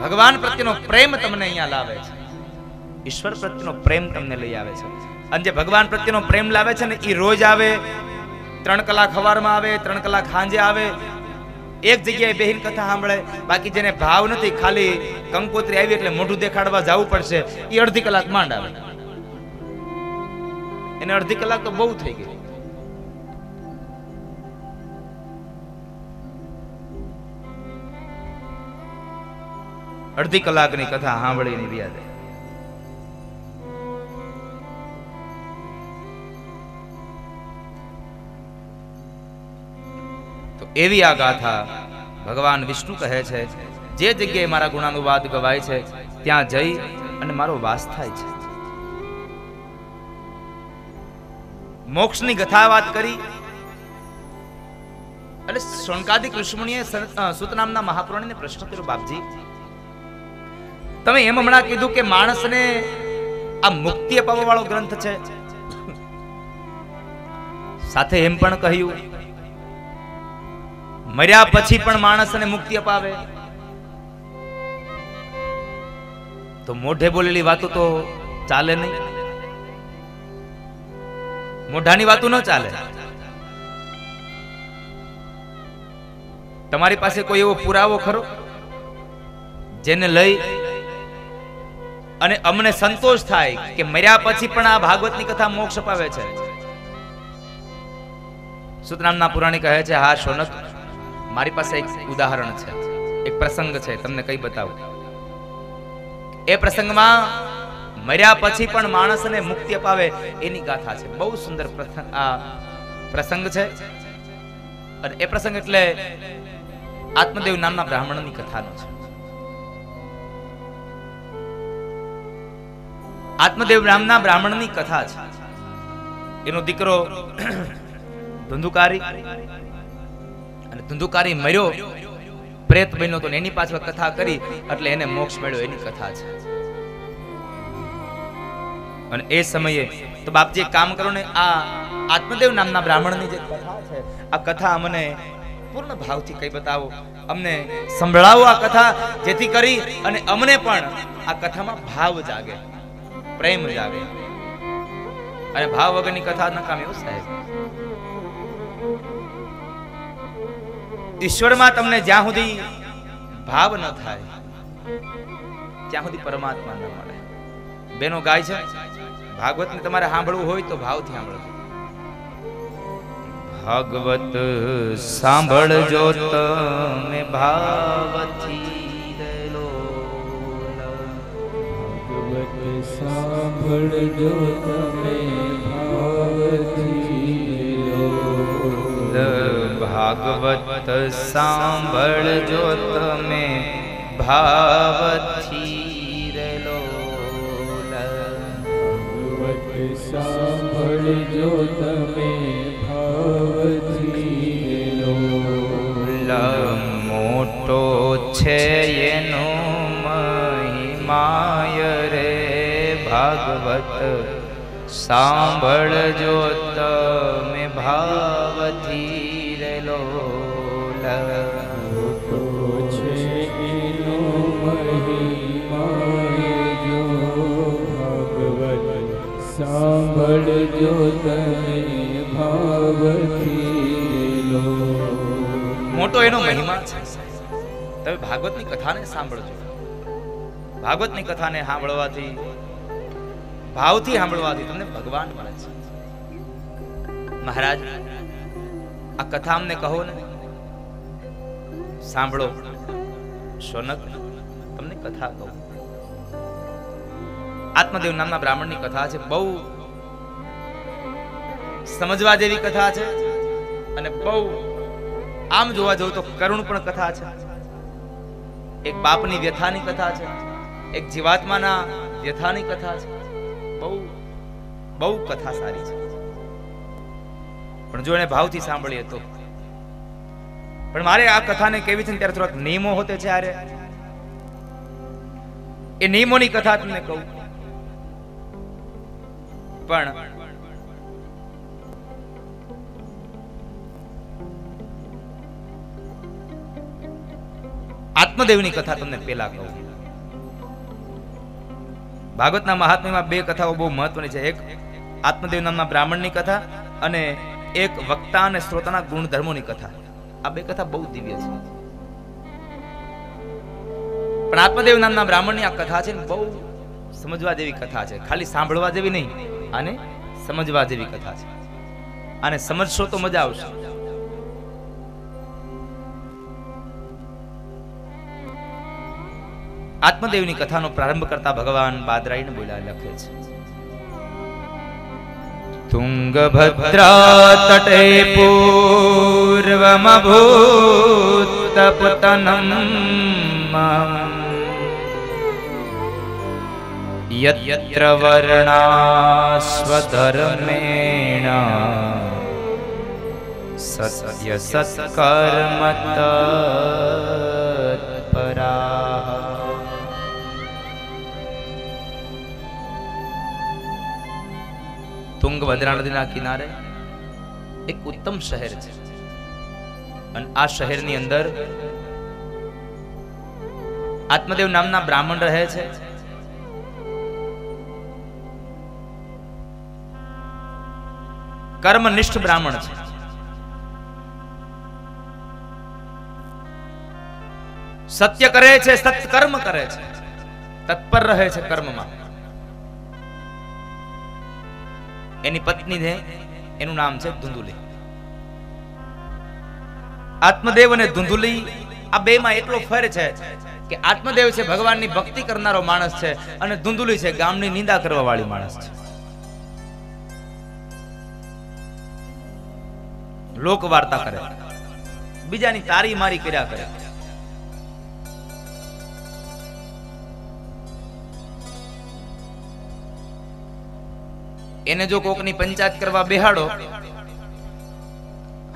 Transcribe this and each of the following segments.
ભગવાન પ્રત્યેનો પ્રેમ તમને અહીંયા લાવે છે, ઈશ્વર પ્રત્યેનો પ્રેમ તમને લઈ આવે છે. અને જે ભગવાન પ્રત્યેનો પ્રેમ લાવે છે ને એ રોજ આવે, 3 કલાક સવારમાં આવે, 3 કલાક સાંજે આવે, એક જગ્યાએ બેહીન કથા સાંભળે. બાકી જેને ભાવ નથી, ખાલી કંકોત્રી આવી એટલે મોઢું દેખાડવા જવું પડશે, એ અડધી કલાક માંડ આવે. એને અડધી કલાક તો બહુ થઈ ગઈ. અડધી કલાકની કથા સાંભળીને વ્યા જાય. તો એવી આ ગાથા ભગવાન વિષ્ણુ કહે છે, જે જગ્યાએ મારા ગુણાનુવાદ ગવાય છે ત્યાં જઈ અને મારો વાસ થાય છે. મોક્ષની કથા વાત કરી એટલે શૌનકાદિક ઋષિમુનિએ સૂત નામના મહાપુરાણીને પ્રશ્ન કર્યો, બાપજી તમે એમ હમણાં કીધું કે માણસને આ મુક્તિ અપાવવા વાળો ગ્રંથ છે, સાથે એમ પણ કહ્યું મર્યા પછી પણ માણસને મુક્તિ અપાવે. તો મોઢે બોલેલી વાતો તો ચાલે નહીં, મોઢાની વાતો ન ચાલે. તમારી પાસે કોઈ એવો પુરાવો ખરો જેને લઈ અને અમને સંતોષ થાય કે મર્યા પછી પણ આ ભાગવતની કથા મોક્ષ અપાવે છે? સૂત નામના પુરાણી કહે છે, હા શૌનક, મારી પાસે એક ઉદાહરણ છે, એક પ્રસંગ છે, તમને કઈ બતાવું. એ પ્રસંગમાં મર્યા પછી પણ માણસને મુક્તિ અપાવે એની ગાથા છે. બહુ સુંદર પ્રસંગ છે. અને એ પ્રસંગ એટલે આત્મદેવ નામના બ્રાહ્મણની કથાનો છે. આત્મદેવ નામના બ્રાહ્મણની કથા છે. એનો દીકરો ધુંધુકારી, અને ધુંધુકારી મર્યો, પ્રેત બન્યો તો એની પાછળ કથા કરી એટલે એને મોક્ષ મળ્યો, એની કથા છે. અને એ સમયે તો બાપજી એક કામ કરો ને, આ આત્મદેવ નામના બ્રાહ્મણની જે કથા છે, આ કથા અમને પૂર્ણ ભાવથી કઈ બતાવો, અમને સંભળાવો આ કથા, જેથી કરી અને અમને પણ આ કથામાં ભાવ જાગે, પ્રેમ જાગે. અને ભાવ વગરની કથા નકામી એવું સાહેબ. ઈશ્વરમાં તમને જ્યાં સુધી ભાવ ન થાય ત્યાં સુધી પરમાત્મા ન મળે. બેનો ગાય છે, ભાગવતને તમારે સાંભળવું હોય તો ભાવથી સાંભળજો. ભાગવત સાંભળજો તમે ભાવથી, ભાગવત સાંભળજો તમે ભાવથી, ભાગવત સાંભળજો તમે ભાવથી રેલો, ભાગવત સાંભળજો તમે ભાવથી રેલો. મોટો છે એનો મહિમાય રે ભાગવત સાંભળજો તમે ભાવથી રેલો. મોટો છે એનો મહિમાય જો ભાગવત સાંભળજો તમે ભાવથી રેલો. મોટો એનો મહિમા છે. તમે ભાગવતની કથાને સાંભળજો. ભાગવતની કથાને સાંભળવાથી, ભાવથી સાંભળવાથી તમને ભગવાન મળે છે. મહારાજ આ કથા અમને કહો ને, સાંભળો. શૌનક તમને કથા કહું. આત્મદેવ નામના બ્રાહ્મણની કથા છે. બહુ સમજવા જેવી કથા છે અને બહુ આમ જોવા જવું તો કરુણ પણ કથા છે. એક બાપની વ્યથાની કથા છે, એક જીવાત્માના વ્યથાની કથા છે. બહુ બહુ કથા સારી છે, પણ જો એને ભાવથી સાંભળીએ તો. પણ મારે આ કથાને કેવી છે ત્યારે થોડાક નિયમો હોતે છે. આરે એ નિયમોની કથા તમને કહું. પણ આત્મદેવની કથા તમને પેલા કહું. ભાગવતના મહાત્મ્યમાં બે કથાઓ બહુ મહત્વની છે. એક આત્મદેવ નામના બ્રાહ્મણની કથા અને એક વક્તા અને શ્રોતાના ગુણધર્મોની કથા. આ બે કથા બહુ દિવ્ય છે. પણ આત્મદેવ નામના બ્રાહ્મણની આ કથા છે ને બહુ સમજવા જેવી કથા છે. ખાલી સાંભળવા જેવી નહીં, આને સમજવા જેવી કથા છે. આને સમજશો તો મજા આવશે. આત્મદેવની કથાનો પ્રારંભ કરતા ભગવાન બાદરાયણ બોલ્યા લખે છે, તુંગભદ્રા તટે પૂર્વમભૂતપતનમ યત્ર વર્ણાસ્વધર્મેણ સત્ય સત્કર્મ તત્પરા. તુંગભદ્રા નદીના કિનારે એક ઉત્તમ શહેર છે અને આ શહેરની અંદર આત્મદેવ નામના બ્રાહ્મણ રહે છે. કર્મનિષ્ઠ બ્રાહ્મણ છે. સત્ય કરે છે, સત્કર્મ કરે છે, તત્પર રહે છે કર્મમાં. એની પત્ની છે, એનું નામ છે ધુંધુલી. આત્મદેવ અને ધુંધુલી આ બે માં એટલો ફેર છે કે આત્મદેવ છે ભગવાનની ભક્તિ કરનારો માણસ છે અને ધુંધુલી છે ગામની નિંદા કરવા વાળી માણસ છે. લોક વાર્તા કરે, બીજાની તારી મારી કર્યા કરે. એને જો કોકની પંચાયત કરવા બેહાડો,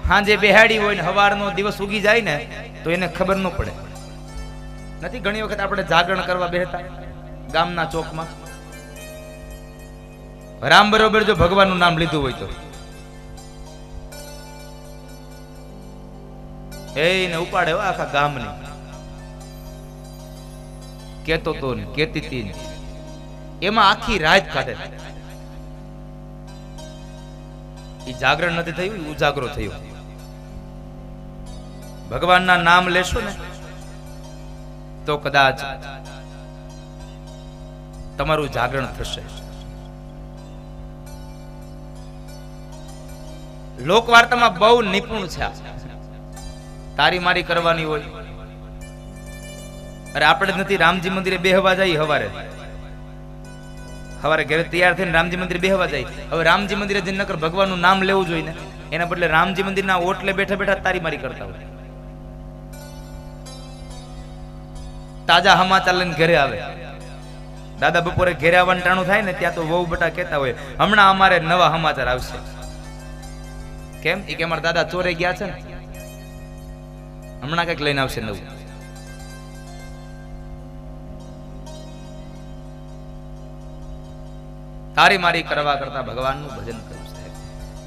હાંજે બેહાડી હોય ને હવારનો દિવસ ઉગી જાય ને તો એને ખબર ન પડે. નથી ઘણી વખત આપણે જાગરણ કરવા બેહતા ગામના ચોકમાં, રામ બરોબર જો ભગવાનનું નામ લીધું હોય તો એને ઉપાડે આખા ગામની. કેતો તો ને કેતી તી એમાં આખી રાત કાઢે. એ જાગરણ નથી થયું, ઉજાગરો થયો. ભગવાનના નામ લેશો ને તો કદાચ તમારું જાગરણ થશે. લોકવાર્તામાં બહુ નિપુણ છે. તારી મારી કરવાની હોય. અરે આપણે નથી રામજી મંદિરે બેહવા જાય હવારે ઘરે તૈયાર થઈને રામજી મંદિર બેહવા જાય. હવે રામજી મંદિરે જઈને નકર ભગવાનનું નામ લેવું જોઈએ ને, એના બદલે રામજી મંદિરના ઓટલે બેઠા બેઠા તારી મારી કરતા હોય. તાજા સમાચાર લઈને ઘરે આવે. દાદા બપોરે ઘરે આવવાનું ટાણું થાય ને ત્યાં તો વહુ બટા કહેતા હોય હમણાં અમારે નવા સમાચાર આવશે. કેમ? એ કે અમારા દાદા ચોરે ગયા છે ને, હમણાં કઈક લઈને આવશે નવું. તારી મારી કરવા કરતા ભગવાનનું ભજન કર્યું સાહેબ.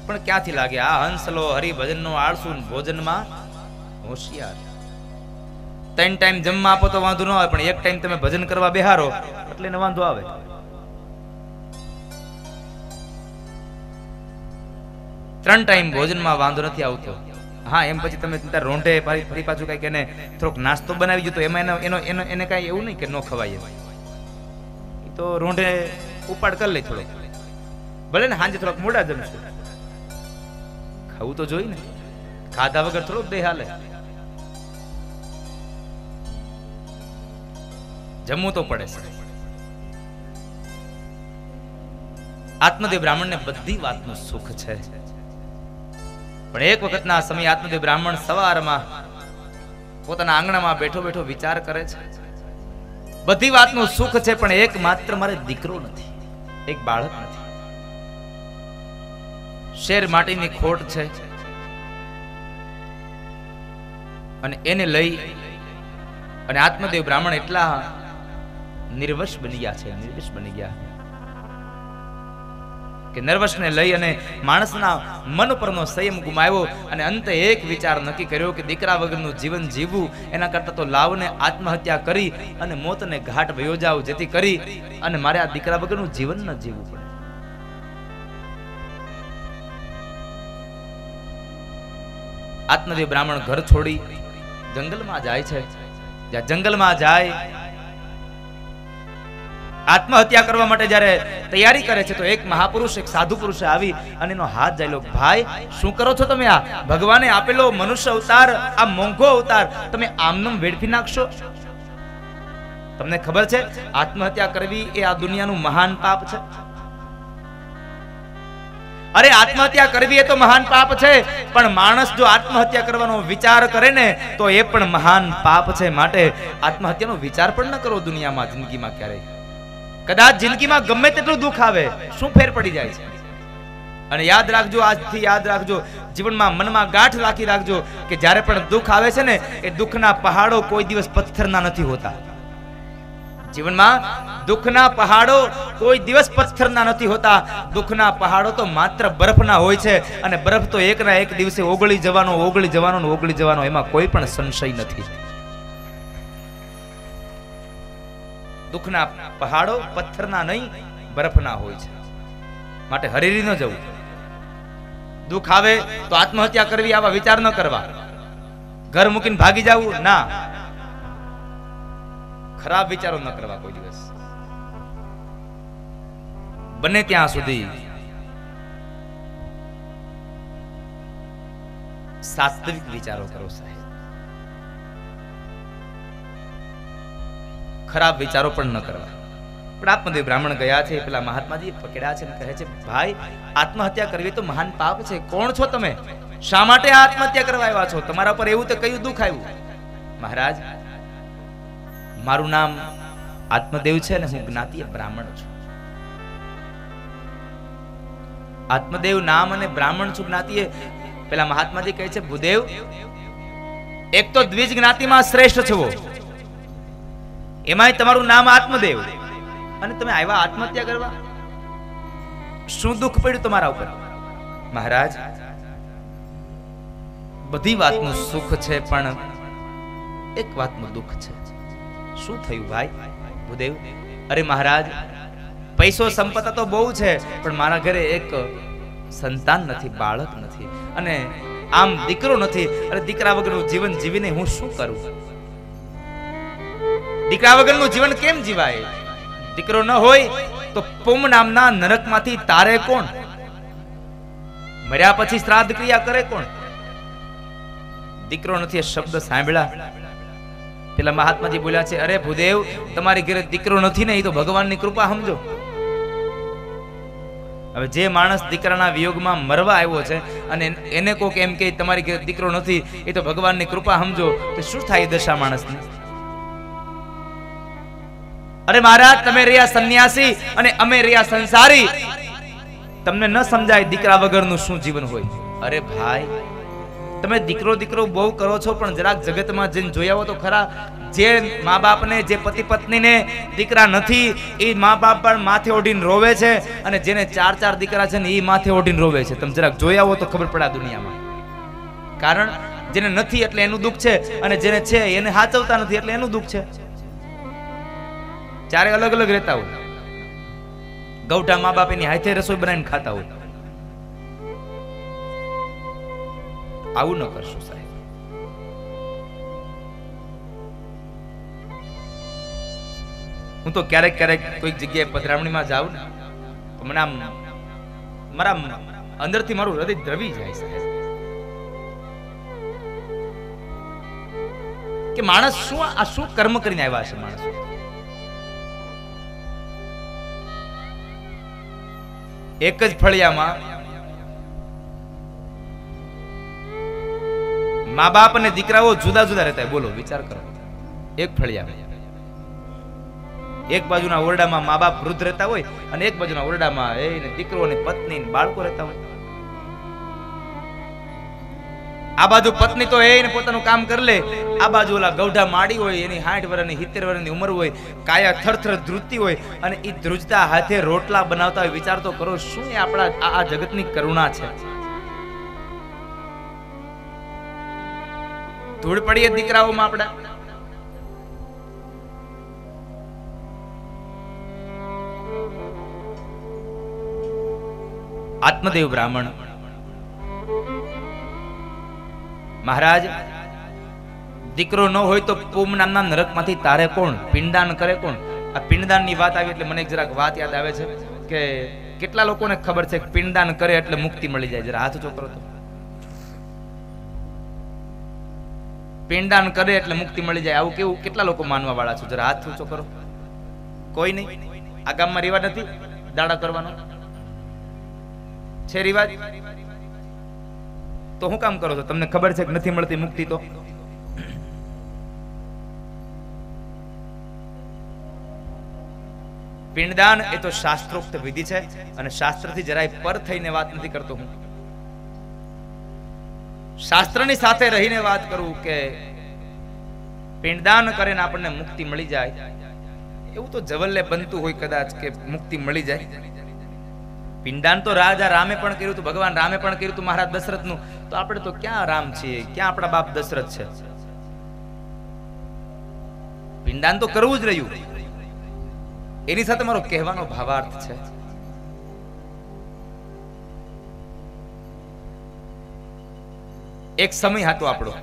પણ ક્યાંથી લાગે આ હંસલો હરિભજનનો આળસુ ભોજનમાં હોશિયાર. 3 ટાઈમ જમવા આપો તો વાંધો ન આવે, પણ એક ટાઈમ તમે ભજન કરવા બેહારો એટલે એને વાંધો આવે. 3 ટાઈમ ભોજનમાં વાંધો નથી આવતો. હા, એમ પછી તમે રોંઢે ફરી પાછું કઈક એને થોડોક નાસ્તો બનાવી ગયો તો એમાં એને કઈ એવું નહીં કે ન ખવાય. એ તો રોંઢે ઉપાડ કરી લે થોડો, ભલે ને સાંજે થોડોક મોડા જમશું. ખાવું તો જોઈ ને, ખાધા વગર થોડોક દેહ હાલે. જમવું તો પડે છે. આત્મદેવ બ્રાહ્મણને બધી વાતનું સુખ છે. પણ એક વખતના સમય આત્મદેવ બ્રાહ્મણ સવારમાં પોતાના આંગણામાં બેઠો બેઠો વિચાર કરે છે. બધી વાતનું સુખ છે પણ એક માત્ર મારે દીકરો નથી, એક બાળક નથી. શેર માટીની ખોટ છે અને એને લઈ અને આત્મદેવ બ્રાહ્મણ એટલા નિર્વશ બની ગયા છે, નિર્વશ બની ગયા કે નર્વસને લઈ અને માણસના મન પરનો સંયમ ગુમાવ્યો અને અંતે એક વિચાર નક્કી કર્યો કે દીકરા વગરનું જીવન જીવવું એના કરતાં તો લાવને આત્મહત્યા કરી અને મોતને ઘાટ વયો જાવ, જેથી કરી અને મારે આ દીકરા વગરનું જીવન ન જીવવું પડે. આત્મદેવ બ્રાહ્મણ ઘર છોડી જંગલમાં જાય છે. જ્યાં જંગલમાં જાય આત્મહત્યા કરવા માટે જ્યારે તૈયારી કરે છે તો એક મહાપુરુષ, એક સાધુ પુરુષે આવી અને એનો હાથ જાયલો. ભાઈ, શું કરો છો તમે? આ ભગવાને આપેલો મનુષ્ય અવતાર, આ મોંઘો અવતાર તમે આમનામ વેડફી નાખશો? તમને ખબર છે આત્મહત્યા કરવી એ આ દુનિયાનું મહાન પાપ છે? અરે આત્મહત્યા કરવી એ તો મહાન પાપ છે, પણ માણસ જો આત્મહત્યા કરવાનો વિચાર કરે ને તો એ પણ મહાન પાપ છે. માટે આત્મહત્યાનો વિચાર પણ ન કરો દુનિયામાં, જિંદગીમાં ક્યારેય. કદાચ જિંદગીમાં ગમે તેટલું દુઃખ આવે, શું ફેર પડી જાય છે? અને યાદ રાખજો, આજથી યાદ રાખજો, જીવનમાં મનમાં ગાંઠ રાખી રાખજો કે જ્યારે પણ દુઃખ આવે છે ને એ દુઃખના પહાડો કોઈ દિવસ પથ્થરના નથી હોતા. જીવનમાં દુઃખના પહાડો કોઈ દિવસ પથ્થરના નથી હોતા. દુઃખના પહાડો તો માત્ર બરફના હોય છે, અને બરફ તો એકના એક દિવસે ઓગળી જવાનો, ઓગળી જવાનો, ઓગળી જવાનો, એમાં કોઈ પણ સંશય નથી. દુઃખના પહાડો પથ્થરના નહીં, બરફના હોય છે. માટે હરીરી ન જવું. દુઃખ આવે તો આત્મહત્યા કરવી, આવા વિચાર ન કરવા. ઘર મૂકીને ભાગી જવું ના, ખરાબ વિચારો ન કરવા કોઈ દિવસ. બને ત્યાં સુધી સાત્વિક વિચારો કરો સાહેબ. ખરાબ વિચારો પણ ન કરવા. પણ આત્મદેવ બ્રાહ્મણ ગયા છે, પેલા મહાત્માજી પકડ્યા છે અને કહે છે, ભાઈ આત્મહત્યા કરવી તો મહાન પાપ છે. કોણ છો તમે? શા માટે આત્મહત્યા કરવા આવ્યા છો? તમારા પર એવું તો કયું દુઃખ આવ્યું? મહારાજ, મારું નામ આત્મદેવ છે અને હું જ્ઞાતિય બ્રાહ્મણ છું. આત્મદેવ નામ અને બ્રાહ્મણ છું, જ્ઞાતિએ. પેલા મહાત્માજી કહે છે, ભૂદેવ, એક તો દ્વિજ જ્ઞાતિમાં શ્રેષ્ઠ છો, એમાંય તમારું નામ આત્મદેવ, અને તમે આવ્યા આત્મહત્યા કરવા? શું દુઃખ પડ્યું તમારા ઉપર? મહારાજ, બધી વાતનું સુખ છે, પણ એક વાતનું દુઃખ છે. શું થયું ભાઈ? ભૂદેવ, અરે મહારાજ, પૈસો સંપત્તિ તો બહુ છે, પણ મારા ઘરે એક સંતાન નથી, બાળક નથી, અને આમ દીકરો નથી. અરે દીકરા વગરનું જીવન જીવીને હું શું કરું? દીકરા વગરનું જીવન કેમ જીવાય? દીકરો ન હોય તો પુમ નામના નરકમાંથી તારે કોણ? મર્યા પછી શ્રાદ્ધ ક્રિયા કરે કોણ? દીકરો નથી, એ શબ્દ સાંભળ્યા પેલા મહાત્માજી બોલ્યા છે, અરે ભૂદેવ, તમારી ઘરે દીકરો નથી ને એ તો ભગવાનની કૃપા સમજો. હવે જે માણસ દીકરાના વિયોગમાં મરવા આવ્યો છે અને એને કોક એમ કે તમારી ઘરે દીકરો નથી, એ તો ભગવાનની કૃપા સમજો, તો શું થાય દશા માણસની? અરે મહારાજ, તમે રહ્યા સંન્યાસી અને અમે રહ્યા સંસારી, તમને ન સમજાય દીકરા વગરનું શું જીવન હોય. અરે ભાઈ, તમે દીકરો દીકરો બહુ કરો છો, પણ જરાક જગતમાં જઈને જોઈ આવો તો ખરા. જે મા બાપને, જે પતિ પત્નીને દીકરા નથી, એ મા બાપ પણ માથે ઓઢીને રોવે છે, અને જેને 4 દીકરા છે ને એ માથે ઓઢીને રોવે છે. તમે જરાક જોઈ આવો તો ખબર પડે આ દુનિયામાં. કારણ જેને નથી એટલે એનું દુઃખ છે, અને જેને છે એને સાચવતા નથી એટલે એનું દુઃખ છે. ચારે અલગ અલગ રહેતા હોય. ગૌઠા મા બાપ એની હાથે રસોઈ બનાવીને ખાતા હોય. આવું ન કરશો સાહેબ. હું તો ક્યારેક ક્યારેક કોઈક જગ્યાએ પધરામણીમાં જાઉં ને તો મને આમ મારા અંદરથી મારું હૃદય દ્રવી જાય સાહેબ, કે માણસ શું કર્મ કરીને આવ્યા છે. માણસ એક જ ફળિયામાં મા બાપ અને દીકરાઓ જુદા જુદા રહેતા હોય. બોલો, વિચાર કરો. એક ફળિયામાં એક બાજુના ઓરડામાં મા બાપ વૃદ્ધ રહેતા હોય, અને એક બાજુના ઓરડામાં એ દીકરો અને પત્ની બાળકો રહેતા હોય. આ બાજુ પત્ની તો એને પોતાનું કામ કરી લે, આ બાજુ ઓલા ગૌઢા માડી હોય, એની 60 વર્ષની 70 વર્ષની ઉંમર હોય, કાયા થરથર ધ્રુજતી હોય, અને એ ધ્રુજતા હાથે રોટલા બનાવતા હોય. વિચાર તો કરો, શું એ આપણા આ જગતની કરુણા છે. ધૂળ પડીએ દીકરાઓમાં આપણા. આત્મદેવ બ્રાહ્મણ મહારાજ, દીકરો ન હોય તો પૂમ નામના નરકમાંથી તારે કોણ? પિંડદાન કરે કોણ? આ પિંડદાનની વાત આવી એટલે મને એક જરાક વાત યાદ આવે છે કે કેટલા લોકોને ખબર છે કે પિંડદાન કરે એટલે મુક્તિ મળી જાય? જરા હાથ ઊંચો કરો તો. પિંડદાન કરે એટલે મુક્તિ મળી જાય આવું કેવું કેટલા લોકો માનવા વાળા છો? જરા હાથ ઊંચો કરો. કોઈ નહીં? આ ગામમાં રિવાજ નથી દાડા કરવાનો? છે રિવાજ? તો હું કામ કરો છો? તમને ખબર છે કે નથી મળતી મુક્તિ? તો પિંડદાન એ તો શાસ્ત્રોક્ત વિધિ છે, અને શાસ્ત્રથી જરાય પર થઈને વાત નથી કરતો હું. શાસ્ત્રની સાથે રહીને વાત કરું કે પિંડદાન કરીને આપણને મુક્તિ મળી જાય. એવું તો જવલ્લે બનતું હોય કદાચ કે મુક્તિ મળી જાય. પિંડદાન તો રાજા રામે પણ કર્યું હતું, ભગવાન રામે પણ કર્યું હતું મહારાજ દશરથનું. તો આપણે તો ક્યાં રામ છીએ, ક્યાં આપણા બાપ દશરથ છે? પિંડદાન તો કરવું જ રહ્યું. એની સાથે મારો કહેવાનો ભાવાર્થ છે, એક સમય હતો આપણો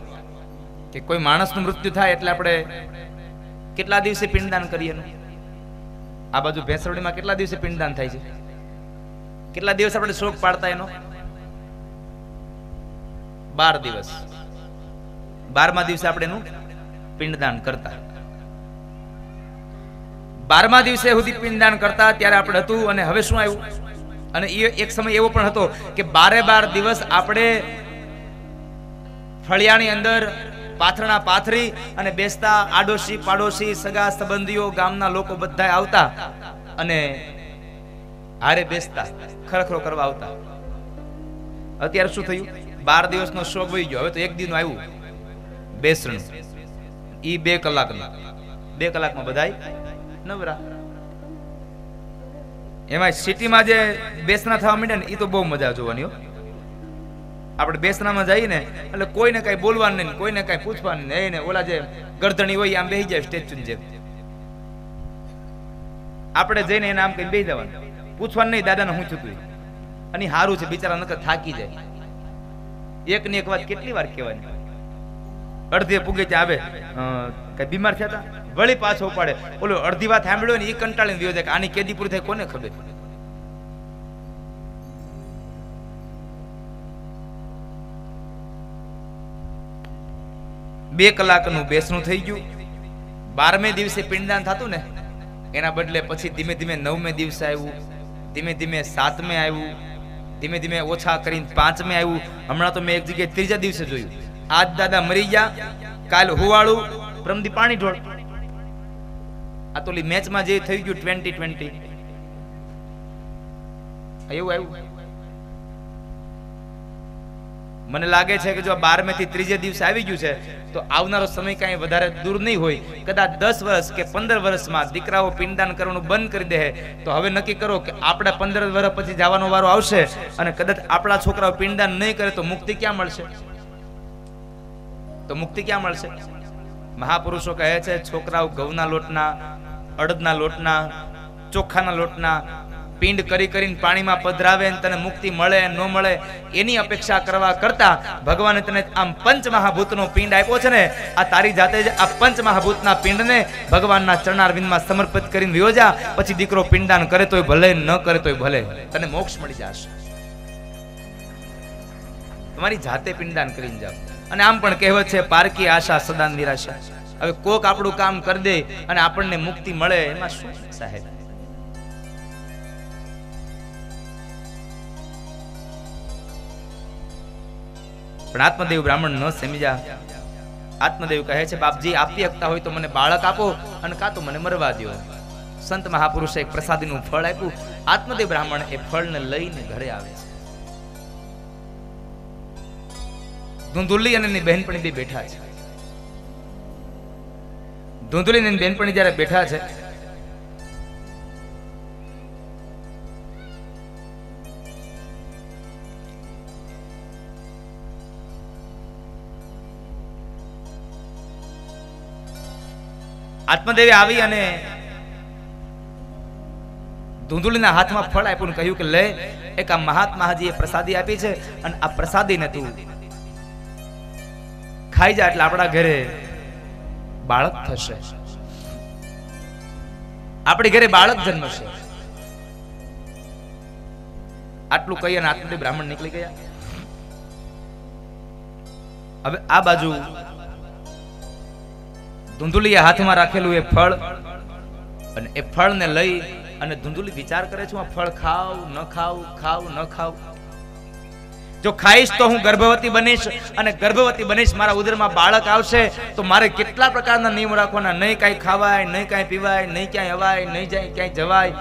કે કોઈ માણસનું મૃત્યુ થાય એટલે આપણે કેટલા દિવસે પિંડદાન કરીએ? આ બાજુ ભેંસરડીમાં કેટલા દિવસે પિંડદાન થાય છે? કેટલા દિવસ આપણે શોક પાડતા એનો? 12 દિવસ. 12મા દિવસે આપણે એનું પિંડદાન કરતા. 12મા દિવસે સુધી પિંડદાન કરતા ત્યારે આપણે હતું. અને હવે શું આવ્યું? અને એક સમય એવો પણ હતો કે 12 દિવસ આપણે ફળિયાની અંદર પાથરણા પાથરી અને બેસતા. આડોશી પાડોશી સગા સંબંધીઓ ગામના લોકો બધા આવતા અને હારે બેસતા, ખરખરો કરવા આવતા. અત્યારે શું થયું? 12 દિવસનો શોક વહી ગયો. હવે તો એક દિનનું આવ્યું બેસણું, ઈ 2 કલાકનું. 2 કલાકમાં બધાય નવરા. એમાં સિટીમાં જે બેસણા થવા માંડે ને એ તો બહુ મજા જોવાની. આપણે બેસણામાં જઈએ ને એટલે કોઈને કઈ બોલવાનું નહીં, કોઈને કઈ પૂછવાનું નહીં. ને ઓલા જે ગરદણી હોય આમ બેસી જાય સ્ટેચ્યુ જેમ. આપણે જઈને એને આમ કઈ બેસી જવાનું, પૂછવાનું નહીં દાદાને હું થયું. અને સારું છે બિચારા, નકર થાકી જાય. એક ની એક વાત કેટલી વાર કહેવાની? અડધી પૂગે ત્યાં આવે કઈ બીમાર થયા હતા, વળી પાછો ઉપાડે. ઓલો અડધી વાત સાંભળ્યો ને એ કંટાળીને વિયો જાય કે આની કેદી પૂરી થાય કોને ખબર. બે કલાકનું બેસણું થઈ ગયું. 12મે દિવસે પિંડદાન થતું ને એના બદલે પછી ધીમે ધીમે 9મે દિવસે આવ્યું, ધીમે ધીમે 7મે આવ્યું, ધીમે ધીમે ઓછા કરીને 5મે આવ્યું. હમણાં તો મેં એક જગ્યાએ 3જા દિવસે જોયું. આજ દાદા મરી ગયા, કાલ હુવાળું, પ્રમદી પાણી ઢોળ. આ તો મેચમાં જે થઈ ગયું 2020 એવું આવ્યું. મને લાગે છે કે જો 12મે થી 3જે દિવસે આવી ગયું છે તો આવનારો સમય કઈ વધારે દૂર નહીં હોય. કદાચ 10 વર્ષ કે 15 વર્ષમાં દીકરાઓ પિંડદાન કરવાનું બંધ કરી દે તો હવે નક્કી કરો કે આપણે 15 વર્ષ પછી જવાનો વારો આવશે. અને કદાચ આપણા છોકરાઓ પિંડદાન નહીં કરે તો મુક્તિ ક્યાં મળશે? તો મુક્તિ ક્યાં મળશે? મહાપુરુષો કહે છે છોકરાઓ ઘઉંના લોટના, અડદના લોટના, ચોખાના લોટના પિંડ કરી કરીને પાણીમાં પધરાવે ને તને મુક્તિ મળે ન મળે એની અપેક્ષા કરવા કરતા ભગવાને તને આમ પંચમહાભૂતનો પિંડ આપ્યો છે ને, આ તારી જાતે જ આ પંચમહાભૂતના પિંડને ભગવાનના ચરણારવિંદમાં સમર્પિત કરીને વિયો જા. પછી દીકરો પિંડદાન કરે તોય ભલે, ન કરે તોય ભલે, તને મોક્ષ મળી જશે. તમારી જાતે પિંડદાન કરીને જાઓ. અને આમ પણ કહેવત છે પારકી આશા સદા નિરાશા. હવે કોક આપણું કામ કરી દે અને આપણને મુક્તિ મળે એમાં શું સાહેબ? પણ આત્મદેવ બ્રાહ્મણ ન સમજ્યા. આત્મદેવ કહે છે બાપજી આપી શકતા હોય તો મને બાળક આપો અને કાં તો મને મરવા દો. સંત મહાપુરુષે એક પ્રસાદીનું ફળ આપ્યું. આત્મદેવ બ્રાહ્મણ એ ફળને લઈને ઘરે આવે છે. ધુંધુલી અને એની બહેનપણી બે બેઠા છે. ધુંધુલી અને એની બહેનપણી જ્યારે બેઠા છે, આત્મદેવે આવી અને ધુંધુલીના હાથમાં ફળ આપ્યું ને કહ્યું કે લે, એક આ મહાત્મા હાજીએ પ્રસાદી આપી છે અને આ પ્રસાદીને તું ખાઈ જા એટલે આપણા ઘરે બાળક થશે, આપણી ઘરે બાળક જન્મશે. આટલું કહી અને આત્મદેવ બ્રાહ્મણ નીકળી ગયા. હવે આ બાજુ ધુંધુલીએ હાથમાં રાખેલું એ ફળ, અને એ ફળને લઈ અને ધુંધુલી વિચાર કરે છે, આ ફળ ખાવ ન ખાવ, ખાવ ન ખાવ. જો ખાઈશ તો હું ગર્ભવતી બનીશ, અને ગર્ભવતી બનીશ મારા ઉદરમાં બાળક આવશે તો મારે કેટલા પ્રકારના નિયમ રાખવાના, નહીં કાંઈ ખાવાય, નહીં કાંઈ પીવાય, નહીં ક્યાંય અવાય, નહીં જાય ક્યાંય જવાય,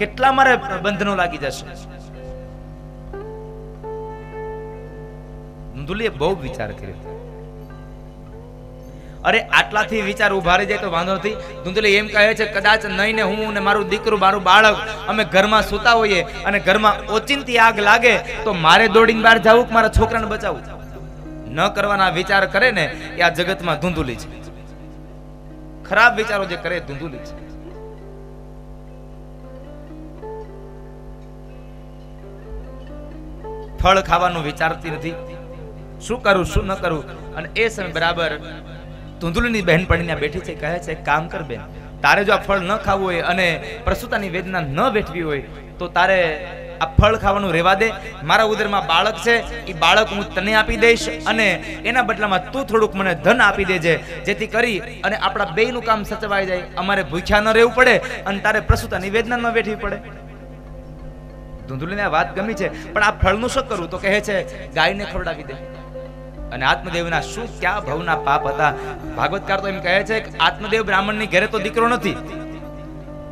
કેટલા મારે બંધનો લાગી જશે. ધુંધુલીએ બહુ વિચાર કર્યો. અરે આટલાથી વિચાર ઉભા રહી જાય તો વાંધો નથી. ધુંધુલી એમ કહે છે, કદાચ નહીં ને હું ને મારું દીકરું, મારું બાળક અમે ઘરમાં સૂતા હોઈએ અને ઘરમાં ઓચિંતી આગ લાગે તો મારે દોડીને બહાર જવું કે મારા છોકરાને બચાવવું? ન કરવાના વિચાર કરે ને એ આ જગતમાં ધુંધુલી છે. ખરાબ વિચારો જે કરે ધુંધુલી છે. ફળ ખાવાનું વિચારતી નથી, શું કરું શું ન કરું. અને એ સમય બરાબર ધુંધુલીની બહેનપણી બેઠી છે, કહે છે, કામ કર બેન, તારે જો આ ફળ ન ખાવું હોય અને પ્રસૂતાની વેદના ન વેઠવી હોય તો તારે આ ફળ ખાવાનું રહેવા દે. મારા ઉદરમાં બાળક છે, એ બાળક હું તને આપી દઈશ અને એના બદલામાં તું થોડુંક મને ધન આપી દેજે, જેથી કરી અને આપણા બેયનું કામ સચવાઈ જાય, અમારે ભૂખ્યા ન રહેવું પડે અને તારે પ્રસૂતાની વેદના ન વેઠવી પડે. ધુંધુલીને આ વાત ગમી છે, પણ આ ફળનું શું કરું? તો કહે છે, ગાયને ખવડાવી દે. અને આત્મદેવના શું ક્યાં ભવના પાપ હતા. ભાગવતકાર તો એમ કહે છે કે આત્મદેવ બ્રાહ્મણની ઘરે તો દીકરો નથી,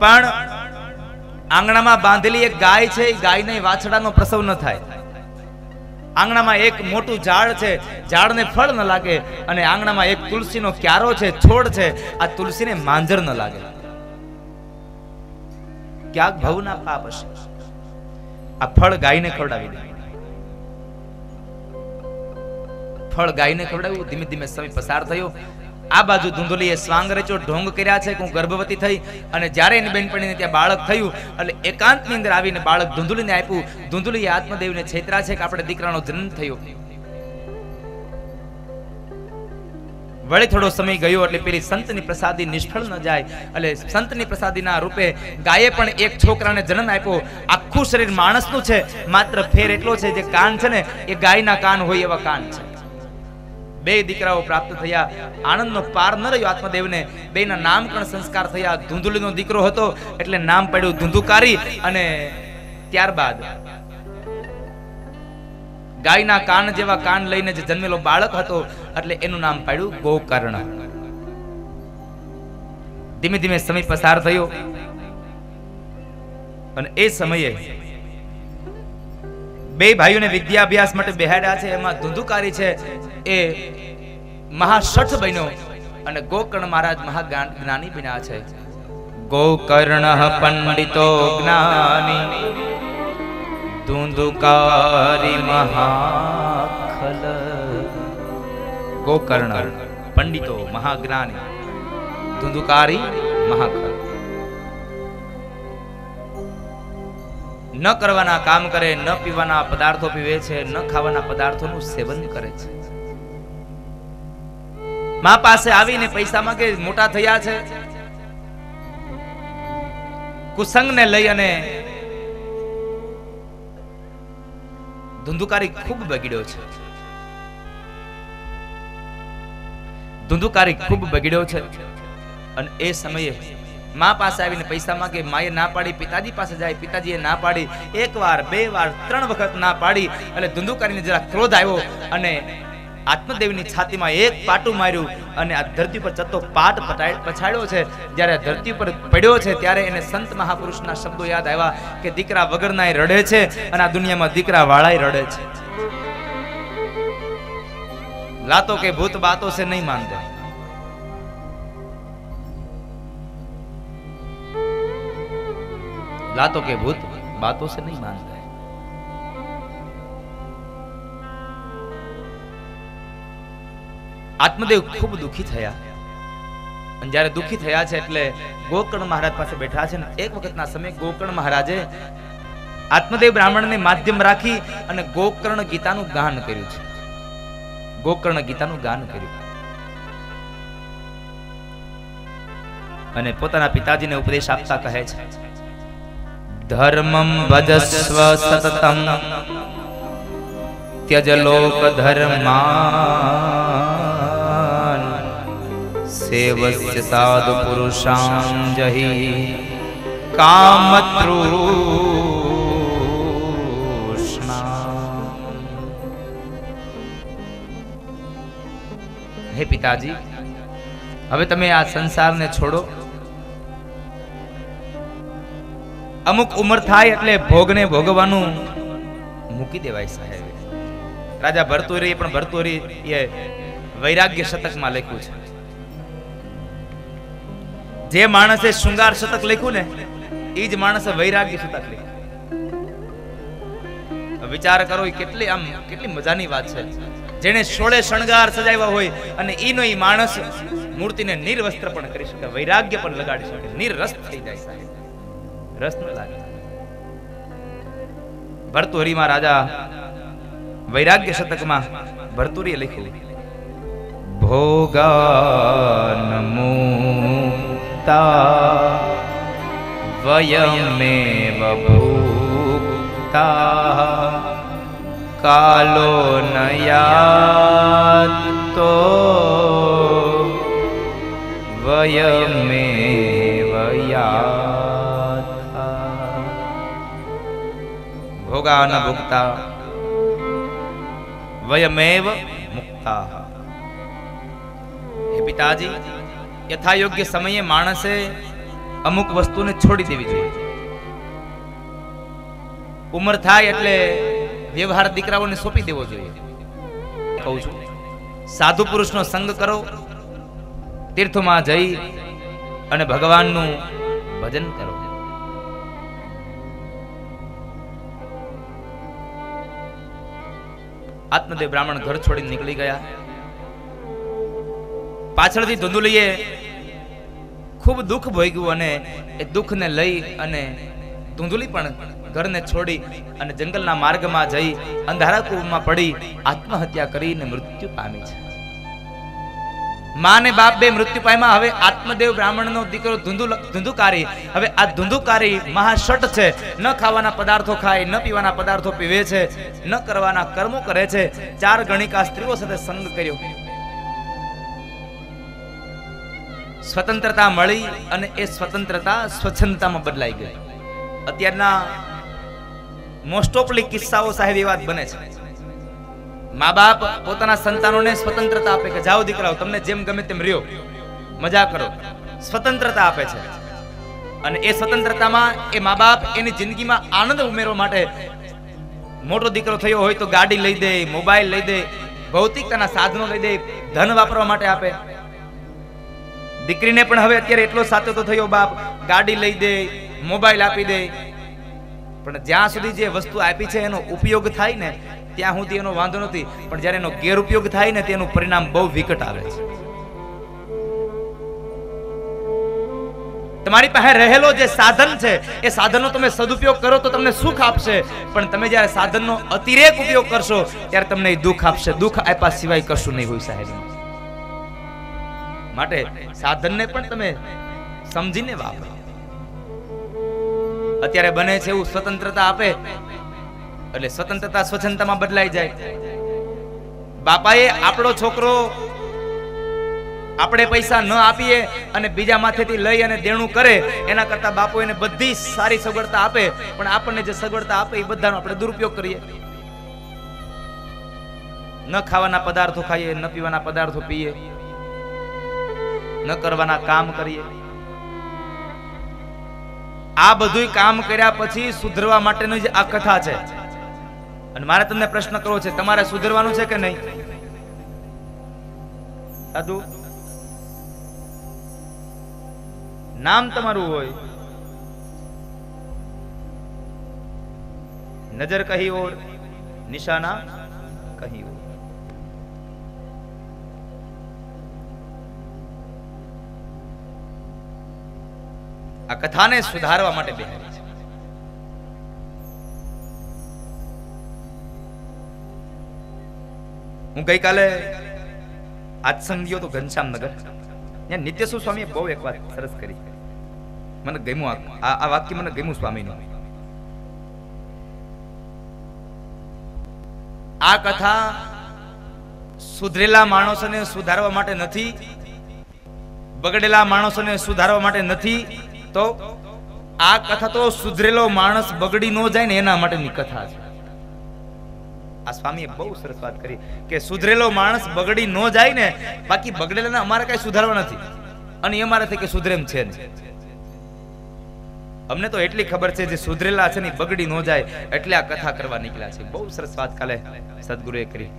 પણ આંગણામાં બાંધેલી એક ગાય છે, એ ગાયને વાછડાનો પ્રસવ ન થાય. આંગણામાં એક મોટું ઝાડ છે, ઝાડને ફળ ન લાગે, અને આંગણામાં એક તુલસીનો ક્યારો છે, છોડ છે, આ તુલસીને માંજર ન લાગે. ક્યાંક ભવના પાપ હશે. આ ફળ ગાયને ખવડાવી દે. ફળ ગાયને ખવડાવ્યું. ધીમે ધીમે સમય પસાર થયો. આ બાજુ ધુંધુલીએ સ્વાંગ રચ્યો, ઢોંગ કર્યા છે કે હું ગર્ભવતી થઈ. અને જ્યારે એની બેનપણીને ત્યાં બાળક થયું એટલે એકાંતની અંદર આવીને બાળક ધુંધુલીને આપ્યું. ધુંધુલીએ આત્મદેવને છેતરા છે કે આપણે દીકરાનો જન્મ થયો. વળી થોડો સમય ગયો એટલે પેલી સંતની પ્રસાદી નિષ્ફળ ન જાય, એટલે સંતની પ્રસાદીના રૂપે ગાયે પણ એક છોકરાને જન્મ આપ્યો. આખું શરીર માણસનું છે, માત્ર ફેર એટલો છે જે કાન છે ને એ ગાયના કાન હોય એવા કાન છે. બે દીકરાઓ પ્રાપ્ત થયા. આનંદનો પાર ન રહ્યો આત્મદેવને. બેના નામકરણ સંસ્કાર થયા. ધુંધુલીનો દીકરો હતો એટલે નામ પડ્યું ધુંધુકારી, અને ત્યારબાદ ગાયના કાન જેવા કાન લઈને જે જન્મેલો બાળક હતો એટલે એનું નામ પાડ્યું ગોકર્ણ. ધીમે ધીમે સમય પસાર થયો અને એ સમયે બે ભાઈઓને વિદ્યાભ્યાસ માટે બેહાડ્યા છે. એમાં ધુંધુકારી છે એ મહાશઠ બન્યો અને ગોકર્ણ મહારાજ મહાજ્ઞાની બન્યા છે. ગોકર્ણ પંડિતો જ્ઞાની ધુંધુકારી મહાખલ. ગોકર્ણ પંડિતો મહાજ્ઞાની ધુંધુકારી મહાખલ. ન કરવાના કામ કરે, ન પીવાના પદાર્થો પીવે છે, ન ખાવાના પદાર્થોનું સેવન કરે છે. મા પાસે આવીને પૈસા માંગે. મોટા થયા છે, કુસંગને લઈ અને ધુંધુકારી ખૂબ બગડ્યો છે. ધુંધુકારી ખૂબ બગડ્યો છે. અને એ સમયે મા પાસે આવીને પૈસા માંગે. માએ ના પાડી. પિતાજી પાસે જાય, પિતાજીએ ના પાડી. એક વાર, બે વાર, ત્રણ વખત ના પાડી. એટલે ધુંધુકારીને જરા ક્રોધ આવ્યો અને આત્મદેવની છાતીમાં એક પાટું માર્યું અને આ ધરતી પર ચત્તો પાટ પછાડ્યો છે. જ્યારે ધરતી પર પડ્યો છે ત્યારે એને સંત મહાપુરુષના શબ્દો યાદ આવ્યા કે દીકરા વગરના રડે છે અને આ દુનિયામાં દીકરા વાળાય રડે છે. लातों के भूत बातों से नहीं मानते। लातों के भूत बातों से नहीं मानते। आत्मदेव खूब दुखी थया અને જ્યારે દુખી થયા છે એટલે ગોકર્ણ મહારાજ પાસે બેઠા છે ને એક વખતના સમયે ગોકર્ણ મહારાજે આત્મદેવ બ્રાહ્મણને માધ્યમ રાખી અને ગોકર્ણ ગીતાનું ગાન કર્યું છે। ગોકર્ણ ગીતાનું ગાન કર્યું અને પોતાના પિતાજીને ઉપદેશ આપતા કહે છે, ધર્મમ ભજસ્વ સતતમ त्यज लोक धर्मान सेवस्य साधु पुरुषां जहि कामतृष्णा। हे पिताजी, હવે તમે આ સંસારને છોડો। અમુક ઉંમર થાય એટલે ભોગને ભોગવાનું મૂકી દેવાય સાહેબ। રાજા ભરતુરી પણ ભરતુરી એ વૈરાગ્ય શતકમાં લખ્યું છે। જે માણસે શૃંગાર શતક લખ્યું ને એ જ માણસે વૈરાગ્ય શતક લખ્યું। વિચાર કરો કેટલી મજાની વાત છે। જેને 16 શણગાર સજાવ્યા હોય અને ઈનો ઈ માણસ મૂર્તિને નિર્વસ્ત્ર પણ કરી શકે, વૈરાગ્ય પણ લગાડી શકે, નિરરસ થઈ જાય સાહેબ, રસ ન લાગે। ભરતુરીમાં રાજા वैराग्य शतक में भरतुरीए लिख्યું, भोगान्मुक्ता वयमेव भुक्ता कालो न यातो वयमेव याथा। भोगान भुक्ता वयमेव मुक्ता। हे पिताजी, यथा योग्य समये माणसे अमुक वस्तु ने छोड़ी देवी જોઈએ। उमर थाय એટલે વ્યવહાર દીકરાઓને સોંપી દેવો જોઈએ। કહું છું, સાધુ પુરુષનો સંગ કરો, તીર્થોમાં જઈ અને ભગવાનનું ભજન કરો। आत्मदेव ब्राह्मण घर छोड़ी निकली गया। पाछळथी धुंधुलीए खूब दुख भोग्યું અને એ દુખને લઈ અને ધુંધુલી પણ ઘરને છોડી અને જંગલના માર્ગમાં જઈ અંધારા કૂવામાં પડી આત્મહત્યા કરીને મૃત્યુ પામી છે। માં ને બાપ બે મૃત્યુ પામ્યા। હવે આત્મદેવ બ્રાહ્મણનો દીકરો ધુંધુકારી, હવે આ ધુંધુકારી મહાશટ છે। ન ખાવાના પદાર્થો ખાય, ન પીવાના પદાર્થો પીવે છે, ન કરવાના કર્મો કરે છે। 4 ગણિકા સ્ત્રીઓ સાથે સંગ કર્યો। સ્વતંત્રતા મળી અને એ સ્વતંત્રતા સ્વચ્છંદતામાં બદલાઈ ગઈ। અત્યારના મોસ્ટ ઓફલી કિસ્સાઓ સાહેબ એ વાત બને છે। माँ बाप पोताना संतानों स्वतंत्रता आपे के जाओ दीकराओ तमने जेम गमे तेम रह्यो, मजा करो, स्वतंत्रता आपे छे। अने ए स्वतंत्रता में ए माँ बाप एनी जिंदगी में आनंद उमेरवा माटे मोटो दीकरो थयो होय तो गाड़ी लई दे, मोबाइल लई दे, भौतिकताना साधनो लई दे, धन वापरवा माटे आपे। दीकरीने पण हवे अत्यारे एटलो साचो तो थयो बाप, गाड़ी लई दे, मोबाइल आपी दे, पण ज्यां सुधी जे वस्तु आपी छे एनो उपयोग थाय ने ત્યાં સુધી એનો વાંધો નથી, પણ જ્યારે એનો ગેરઉપયોગ થાય ને તેનું પરિણામ બહુ વિકટ આવે છે। તમારી પાસે રહેલો જે સાધન છે એ સાધનનો તમે સદુપયોગ કરો તો તમને સુખ આપશે, પણ તમે જ્યારે સાધનનો અતિરેક ઉપયોગ કરશો ત્યારે તમને દુઃખ આપશે। દુઃખ આપ્યા સિવાય કશું નહીં હોય સાહેબ। માટે સાધનને પણ તમે સમજીને વાપરો। અત્યારે બને છે એવું સ્વતંત્રતા આપે એટલે સ્વતંત્રતા સ્વચ્છંદતામાં બદલાઈ જાય। બાપાએ આપણો છોકરો આપણે પૈસા ન આપીએ અને બીજા માથેથી લઈ અને દેણું કરે એના કરતા બાપો એને બધી સારી સગવડતા આપે, પણ આપણને જે સગવડતા આપે એ બધાનો આપણે દુરુપયોગ કરીએ। ન ખાવાના પદાર્થો ખાઈએ, ન પીવાના પદાર્થો પીએ, ન કરવાના કામ કરીએ। આ બધું કામ કર્યા પછી સુધરવા માટેની જ આ કથા છે। અને મારે તમને પ્રશ્ન કરવો છે, તમારે સુધરવાનું છે કે નહીં? સાધુ નામ તમારું હોય, નજર કહી ઓર નિશાના કહી ઓર. આ કથાને સુધારવા માટે બેહારી છે. હું ગઈકાલે આત્સંગ ગયો તો ઘનશ્યામનગર. ત્યાં નિત્યસુ સ્વામીએ બહુ એક વાત સરસ કરી, મને ગમ્યું. આ વાક્ય મને ગમ્યું સ્વામીનું. આ કથા સુધરેલા માણસોને સુધારવા માટે નથી, બગડેલા માણસોને સુધારવા માટે નથી, તો આ કથા તો સુધરેલો માણસ બગડી ન જાય ને એના માટેની કથા છે. આ સ્વામીએ બહુ સરસ વાત કરી કે સુધરેલો માણસ બગડી ન જાય ને, બાકી બગડેલાને અમારે કઈ સુધારવા નથી અને અમારાથી કે સુધરેમ છે ને. અમને તો એટલી ખબર છે જે સુધરેલા છે ને બગડી ન જાય એટલે આ કથા કરવા નીકળ્યા છે. બહુ સરસ વાત કાલે સદગુરુએ કરી.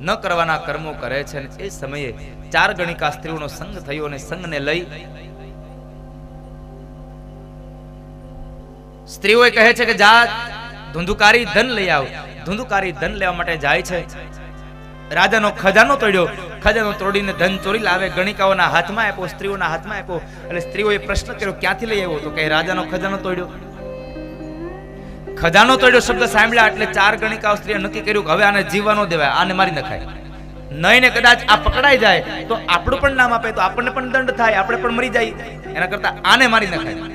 ન કરવાના કર્મો કરે છે અને એ સમયે 4 ગણિકા સ્ત્રીઓનો સંગ થયો અને સંગને લઈ સ્ત્રીઓ કહે છે કે જા ધુંધુકારી ધન લઈ આવ. ધુંધુકારી ધન લેવા માટે જાય છે. રાજાનો ખજાનો તોડ્યો, ખજાનો તોડીને ધન ચોરી લાવે, ગણિકાઓના હાથમાં આપ્યો, સ્ત્રીઓના હાથમાં આપ્યો. એટલે સ્ત્રીઓએ પ્રશ્ન કર્યો ક્યાંથી લઈ આવ્યો? તો કે રાજાનો ખજાનો તોડ્યો. ખજાનો તોડ્યો શબ્દ સાંભળ્યા એટલે 4 ગણિકાઓ સ્ત્રીએ નક્કી કર્યું કે હવે આને જીવવાનો દેવાય, આને મારી નખાય નહીં. ને કદાચ આ પકડાઈ જાય તો આપણું પણ નામ આપે તો આપણને પણ દંડ થાય, આપણે પણ મરી જાય. એના કરતા આને મારી નખાય.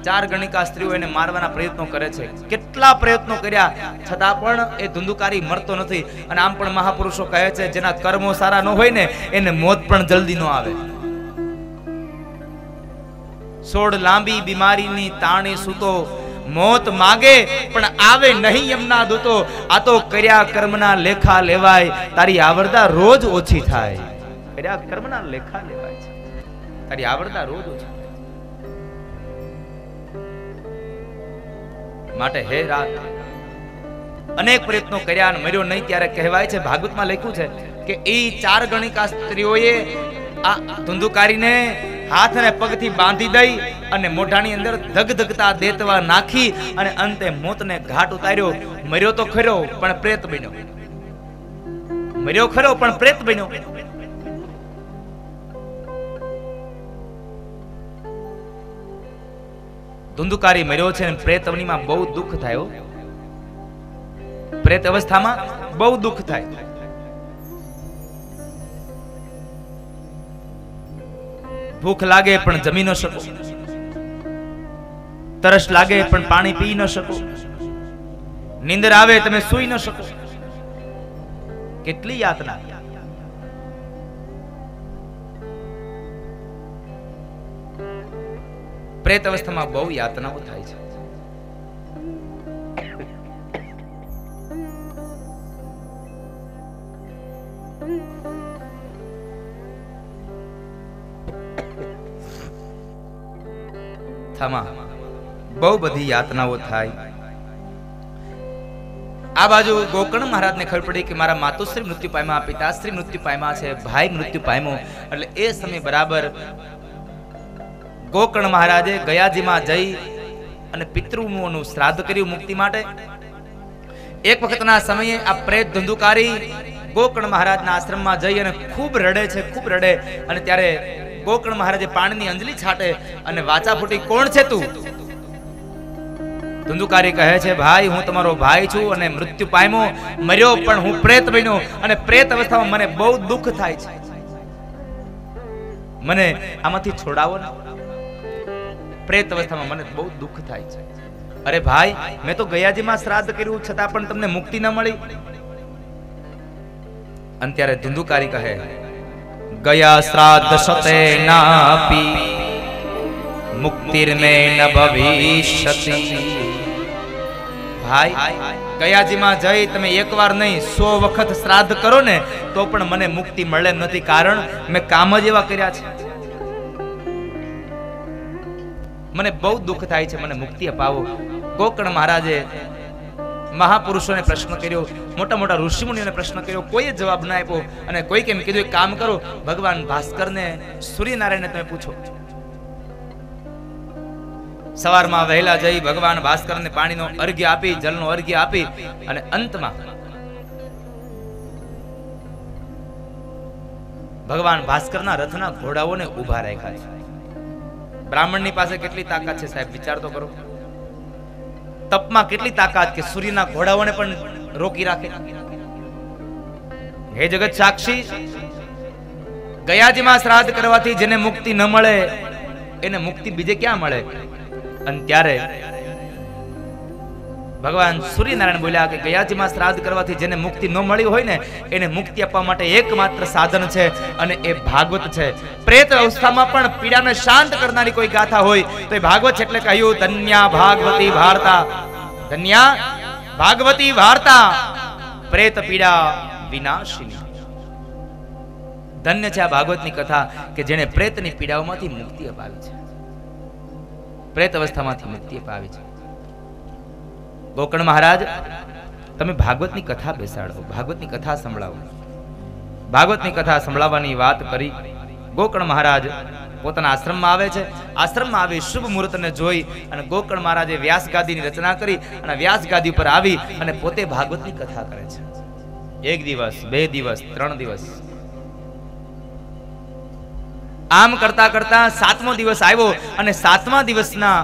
4 ગણિકા સ્ત્રીઓ એને મારવાના પ્રયત્નો કરે છે. કેટલા પ્રયત્નો કર્યા છતાં પણ એ ધુંધુકારી મરતો નથી. અને આમ પણ મહાપુરુષો કહે છે જેના કર્મો સારા ન હોય ને એને મોત પણ જલ્દી ન આવે. સોડ લાંબી બીમારીની તાણી સૂતો, મોત માગે પણ આવે નહીં એમના દૂતો. આ તો કર્યા કર્મના લેખા લેવાય, તારી આવરદા રોજ ઓછી થાય. કર્યા કર્મના લેખા લેવાય છે, તારી આવરદા રોજ ઓછી. માટે હે રાત અનેક પ્રયત્નો કર્યા અને મર્યો નહીં. ત્યારે કહેવાય છે, ભાગવતમાં લખ્યું છે કે એ 4 ગણિકા સ્ત્રીઓએ આ ધુંધુકારીને હાથ અને પગથી બાંધી દઈ અને મોઢાની અંદર ધગધગતા દેતવા નાખી અને અંતે મોતને ઘાટ ઉતાર્યો. મર્યો તો ખરો પણ પ્રેત બન્યો. મર્યો ખરો પણ પ્રેત બન્યો. ધુંધુકારી મર્યો છે અને પ્રેત અવનીમાં બહુ દુઃખ થાય. પ્રેત અવસ્થામાં બહુ દુઃખ થાય. ભૂખ લાગે પણ જમી ન શકો, તરસ લાગે પણ પાણી પી ન શકો, નીંદર આવે તમે સૂઈ ન શકો. કેટલી યાતના. પ્રેત અવસ્થામાં બહુ યાતનાઓ થાય છે. બહુ બધી યાતનાઓ થાય. આ બાજુ ગોકર્ણ મહારાજને ખબર પડી કે મારા માતુશ્રી મૃત્યુ પામ્યા, પિતાશ્રી મૃત્યુ પામ્યા છે, ભાઈ મૃત્યુ પામ્યો. એટલે એ સમય બરાબર ગોકર્ણ મહારાજે ગયાજીમાં જઈ અને પિતૃનું શ્રાદ્ધ કર્યું મુક્તિ માટે. એક વખતના સમયે આ પ્રેત ધુંધુકારી ગોકર્ણ મહારાજના આશ્રમમાં જઈ અને ખૂબ રડે છે, ખૂબ રડે. અને ત્યારે ગોકર્ણ મહારાજે પાણીની અંજલિ છાટે અને વાચા ફૂટી, કોણ છે તું? ધુંધુકારી કહે છે, ભાઈ હું તમારો ભાઈ છું અને મૃત્યુ પામ્યો, મર્યો પણ હું પ્રેત બન્યો અને પ્રેત અવસ્થામાં મને બહુ દુઃખ થાય છે, મને આમાંથી છોડાવો ને. પ્રેત અવસ્થામાં મને બહુ દુઃખ થાય છે. અરે ભાઈ મેં તો ગયાજીમાં શ્રાદ્ધ કર્યું છતાં પણ તમને મુક્તિ ન મળી. અને ત્યારે ધુંધુકારી કહે, ગયા શ્રાદ્ધ સતે નાપી મુક્તિર્મે ન ભવિષ્યતિ. ભાઈ ગયાજીમાં જઈ તમે એકવાર નહીં 100 વખત શ્રાદ્ધ કરો ને તો પણ મને મુક્તિ મળે નથી, કારણ મેં કામ જ એવા કર્યા છે. મને બહુ દુઃખ થાય છે, મને મુક્તિ અપાવો. ગોકર્ણ મહારાજે મહાપુરુષોને પ્રશ્ન કર્યો, મોટા મોટા ઋષિમુનિઓને પ્રશ્ન કર્યો, કોઈએ જવાબ ના આપ્યો. અને કોઈ કેમ કીધું, એક કામ કરો, ભગવાન ભાસ્કરને, સૂર્યનારાયણને તમે પૂછો. સવારમાં વહેલા જઈ ભગવાન ભાસ્કરને પાણીનો અર્ઘ્ય આપી, જલનો અર્ઘ્ય આપી, અને અંતમાં ભગવાન ભાસ્કરના રથના ઘોડાઓને ઊભા રાખ્યા છે. બ્રાહ્મણની પાસે કેટલી તાકાત છે સાહેબ, વિચાર તો કરો. તપમાં કેટલી તાકાત કે સૂર્યના ઘોડાઓને પણ રોકી રાખે. હે જગત સાક્ષી, ગયાજીમાં શ્રાદ્ધ કરવાથી જેને મુક્તિ ન મળે એને મુક્તિ બીજે ક્યાં મળે? અને ત્યારે ભગવાન સૂર્યનારાયણ બોલ્યા કે ગયાજીમાં શ્રાદ્ધ કરવાથી જેને મુક્તિ ન મળી હોય ને એને મુક્તિ આપવા માટે એકમાત્ર સાધન છે, અને એ ભાગવત છે. પ્રેત અવસ્થામાં પણ પીડાને શાંત કરનારી કોઈ ગાથા હોય તો એ ભાગવત છે. એટલે કહ્યું, ધન્યા ભાગવતી વાર્તા, ધન્યા ભાગવતી વાર્તા, પ્રેત પીડા વિનાશિની. ધન્ય છે આ ભાગવતની કથા કે જેણે પ્રેતની પીડાઓમાંથી મુક્તિ અપાવી છે, પ્રેત અવસ્થામાંથી મુક્તિ અપાવી છે. ગોકર્ણ મહારાજ, તમે ભાગવતની કથા બેસાડો, ભાગવતની કથા સંભળાવો. ભાગવતની કથા સંભળાવવાની વાત કરી ગોકર્ણ મહારાજ પોતાના આશ્રમમાં આવે છે. આશ્રમમાં આવી શુભ મુહૂર્તને જોઈ અને ગોકર્ણ મહારાજે વ્યાસ ગાદીની રચના કરી અને વ્યાસ ગાદી ઉપર આવી અને પોતે ભાગવતની કથા કરે છે. 1 દિવસ, 2 દિવસ, 3 દિવસ, આમ કરતા કરતા 7મો દિવસ આવ્યો અને 7મા દિવસના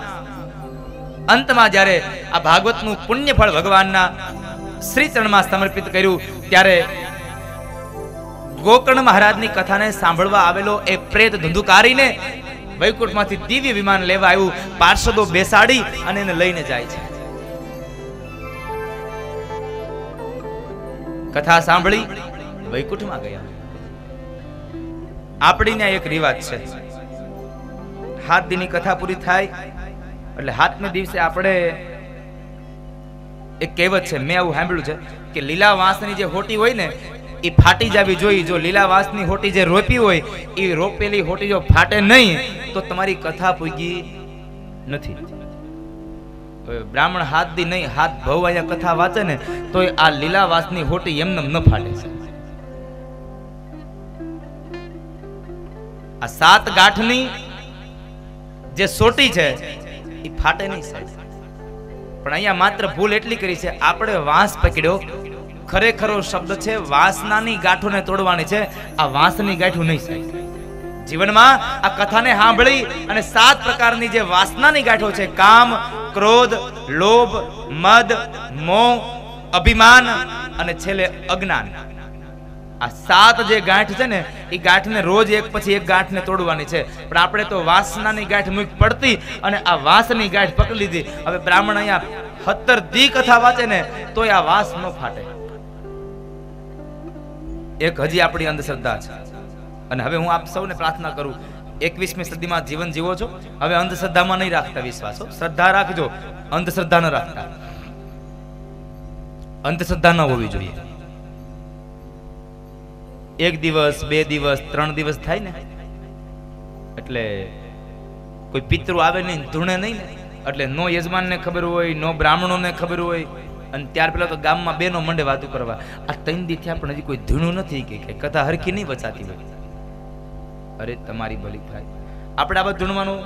અંતમાં જ્યારે આ ભાગવતનું પુણ્ય ફળ ભગવાનના શ્રી ચરણમાં સમર્પિત કર્યું, ત્યારે ગોકર્ણ મહારાજની કથાને સાંભળવા આવેલો એ પ્રેત ધુંધુકારીને વૈકુંઠમાંથી દિવ્ય વિમાન લેવા આવ્યું. પાર્ષદો બેસાડી અને એને લઈને જાય છે. કથા સાંભળી વૈકુંઠમાં ગયા. આપણીને એક રિવાજ છે, 7 દીની કથા પૂરી થાય એટલે 7મે દિવસે આપણે એક કહેવત છે, મેં આવું સાંભળ્યું છે કે લીલા વાંસની જે હોટી હોય ને એ ફાટી જવી જોઈએ. જો લીલા વાંસની હોટી જે રોપી હોય એ રોપેલી હોટી જો ફાટે નહીં તો તમારી કથા પૂગી નથી. બ્રાહ્મણ 7 દી નહીં, 7 ભવ અહીંયા કથા વાંચે ને તો આ લીલા વાંસની હોટી એમને ન ફાટે છે. આ 7 ગાંઠની જે સોટી છે એ ફાટે નહીં સાહેબ. પણ અહીંયા માત્ર ભૂલ એટલી કરી છે, આપણે વાંસ પકડ્યો. ખરેખરો શબ્દ છે વાસનાની ગાંઠોને તોડવાની છે, આ વાંસની ગાંઠું નહીં સાહેબ. જીવનમાં આ કથાને સાંભળી અને 7 પ્રકારની જે વાસનાની ગાંઠો છે, કામ, ક્રોધ, લોભ, મદ, મોહ, અભિમાન અને છેલ્લે અજ્ઞાન, આ 7 જે ગાંઠ છે ને એ ગાંઠને રોજ એક પછી એક ગાંઠને તોડવાની છે. પણ આપણે તો વાસનાની ગાંઠ મૂક પડતી અને આ વાસની ગાંઠ પકડી લીધી. હવે બ્રાહ્મણ અહીંયા 17 દી કથા વાંચે ને તો આ વાસ ન ફાટે. એક હજી આપણી અંધશ્રદ્ધા છે. અને હવે હું આપ સૌને પ્રાર્થના કરું, 21મી સદીમાં જીવન જીવો છો, હવે અંધશ્રદ્ધામાં નહીં રાખતા વિશ્વાસો, શ્રદ્ધા રાખજો, અંધશ્રદ્ધા ન રાખતા. અંધશ્રદ્ધા ન હોવી જોઈએ. 1 દિવસ, 2 દિવસ, 3 દિવસ થાય ને એટલે કોઈ પિતૃ આવે નહીં, ધૂણે નહીં ને એટલે નો યજમાનને ખબર હોય, નો બ્રાહ્મણોને ખબર હોય. અને ત્યાર પેલા તો ગામમાં બેનો મંડે વાતું કરવા. આ 3 દી થયા પણ હજી કોઈ ધૂણું નથી કે કથા હરખી નહીં વચાતી હોય. અરે તમારી ભલી થાય, આપણે આ બધું ધૂણવાનું,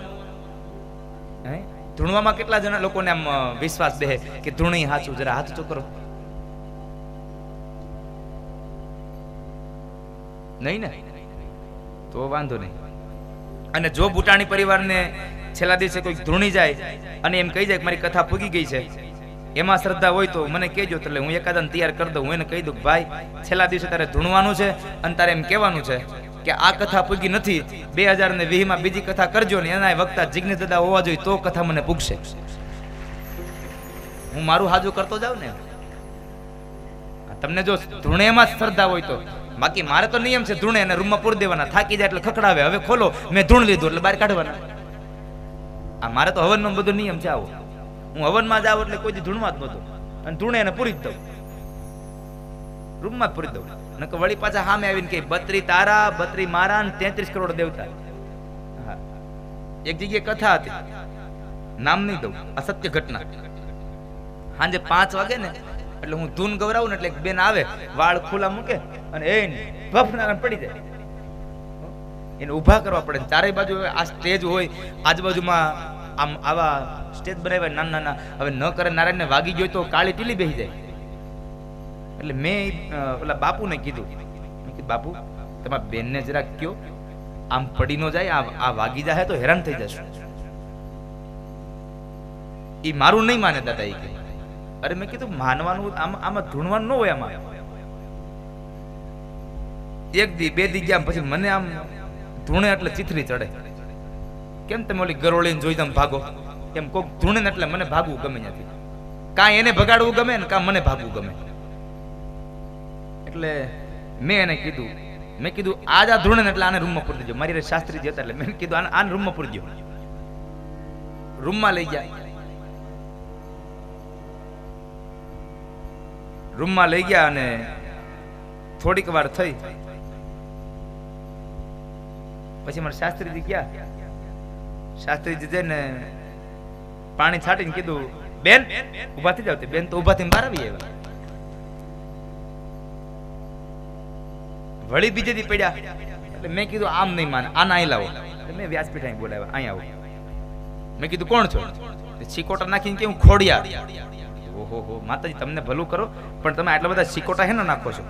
ધૂણવામાં કેટલા જણા લોકોને આમ વિશ્વાસ દે કે ધૂણી હાચું, જરા હાથ ઊંચો કરો. નહીં ને તો વાંધો નહીં. અને જો બુટાણી પરિવારને છેલ્લા દિવસે કોઈ ધૂણી જાય અને એમ કહી જાય કે મારી કથા પૂગી ગઈ છે, એમાં શ્રદ્ધા હોય તો મને કહેજો, એટલે હું એકાદાને તૈયાર કરી દઉં. હું એને કહી દઉં ભાઈ છેલ્લા દિવસે તારે ધૂણવાનું છે અને તારે એમ કહેવાનું છે કે આ કથા પૂગી નથી, 2020માં બીજી કથા કરજો ને એના વક્તા જિજ્ઞેશ દાદા હોવા જોઈએ તો કથા મને પૂગશે. હું મારું હાજુ કરતો જાઉં ને. તમને જો ધૂણેમાં શ્રદ્ધા હોય તો, બાકી મારે તો નિયમ છે ધૂણે અને રૂમમાં પૂરી દેવાના, થાકી જાય એટલે ખખડાવે, હવે ખોલો, મેં ધૂણ લીધું એટલે બહાર કાઢવાના. આ મારે તો હવનનો બધો નિયમ છે આવો. હું હવનમાં જાઉં એટલે કોઈ દી ધૂણમાં જ નહોતો, અને ધૂણે એને પૂરી જ દઉં, રૂમમાં જ પૂરી દઉં. નકર વળી પાછા સામે આવીને કે 32 તારા 32 મારા ને 33 કરોડ દેવતા. હા, એક જગ્યાએ કથા હતી, નામ નહીં દઉં, આ સત્ય ઘટના. સાંજે 5 વાગે ને એટલે હું ધૂન ગવરાવું ને એટલે એક બેન આવે, વાળ ખુલ્લા મૂકે અને એ ભફના પડી જાય. એને ઊભા કરવા પડે. ચારે બાજુ આ સ્ટેજ હોય, આજુબાજુમાં આમ આવા સ્ટેજ બનાવ્યા નાના નાના. હવે ન કરે નારાયણને વાગી ગયો તો કાળી ટીલી બેસી જાય. એટલે મેં ઓલા બાપુને કીધું, મેં કીધું બાપુ તમારા બેનને જરાક કયો આમ પડી ન જાય, આ વાગી જાય તો હેરાન થઈ જશે. ઈ મારું નહીં માને દાદા. ઈ કે અરે મેં કીધું માનવાનું આમાં ધૂણવાનું ન હોય. આમાં એક દી બે દી ગયા પછી મને આમ ધૂણે એટલે ચીથરી ચડે. કેમ તમે ઓલી ગરોળીને જોઈ તમે ભાગો એમ કોક ધૂણે એટલે મને ભાગવું ગમે નથી. કાંઈ એને ભગાડવું ગમે ને કાં મને ભાગવું ગમે. એટલે મેં એને કીધું, મેં કીધું આજ આ ધૂણે એટલે આને રૂમમાં પૂરી દેજો. મારી શાસ્ત્રીજી હતા એટલે મેં કીધું આને રૂમમાં પૂરી દો. રૂમમાં લઈ ગયા. રૂમમાં લઈ ગયા અને થોડીક વાર થઈ પછી મારા શાસ્ત્રીજી ગયા. શાસ્ત્રીજી જઈને પાણી છાંટીને કીધું બેન ઉભા થઈ જાવ. બેન તો ઉભા થઈને બહાર આવી આવ્યા. વળી બીજે દી પડ્યા. એટલે મેં કીધું આમ નહીં માને, આના અહીં લાવો. મેં વ્યાસપીઠ અહીં બોલાવ્યા, અહીં આવો. મેં કીધું કોણ છો? ચીકોટા નાખીને કે હું ખોડિયાર. ઓહો માતાજી તમને ભલું કરો, પણ તમે આટલા બધા ચીકોટા હે ને નાખો છો?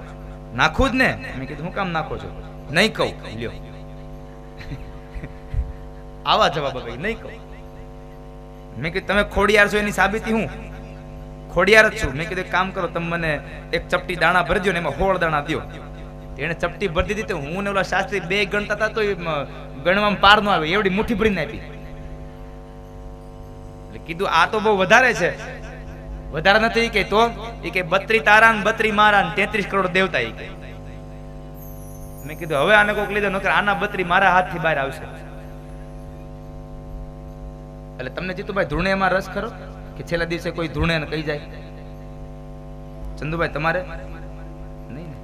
નાખું જ ને. મેં કીધું હું કામ નાખો છો? નહીં કહું. લ્યો આવા જવાબ આપે, નહીં કહું. મેં કીધું તમે ખોડિયાર છો એની સાબિતી હું ખોડિયાર જ છું. મેં કીધું કામ કરો, તમે મને એક ચપટી દાણા ભરજો ને એમાં 16 દાણા દો. એને ચપટી ભરી દીધી. તો હું ને ઓલા શાસ્ત્રી બે ગણતા હતા તો ગણવામાં પાર ન આવે એવડી મુઠ્ઠી ભરીને આપી. એટલે કીધું આ તો બહુ વધારે છે. વધારે નથી કે તો એ કે 32 તારા ને 32 મારા ને 33 કરોડ દેવતા. એ કે મેં કીધું હવે આને કોક લીધો નકર આના 32 મારા હાથથી બહાર આવશે. એટલે તમને જીતુભાઈ ધૂણે એમાં રસ ખરો કે છેલ્લા દિવસે કોઈ ધૂણે ને કહી જાય? ચંદુભાઈ તમારે નહીં ને?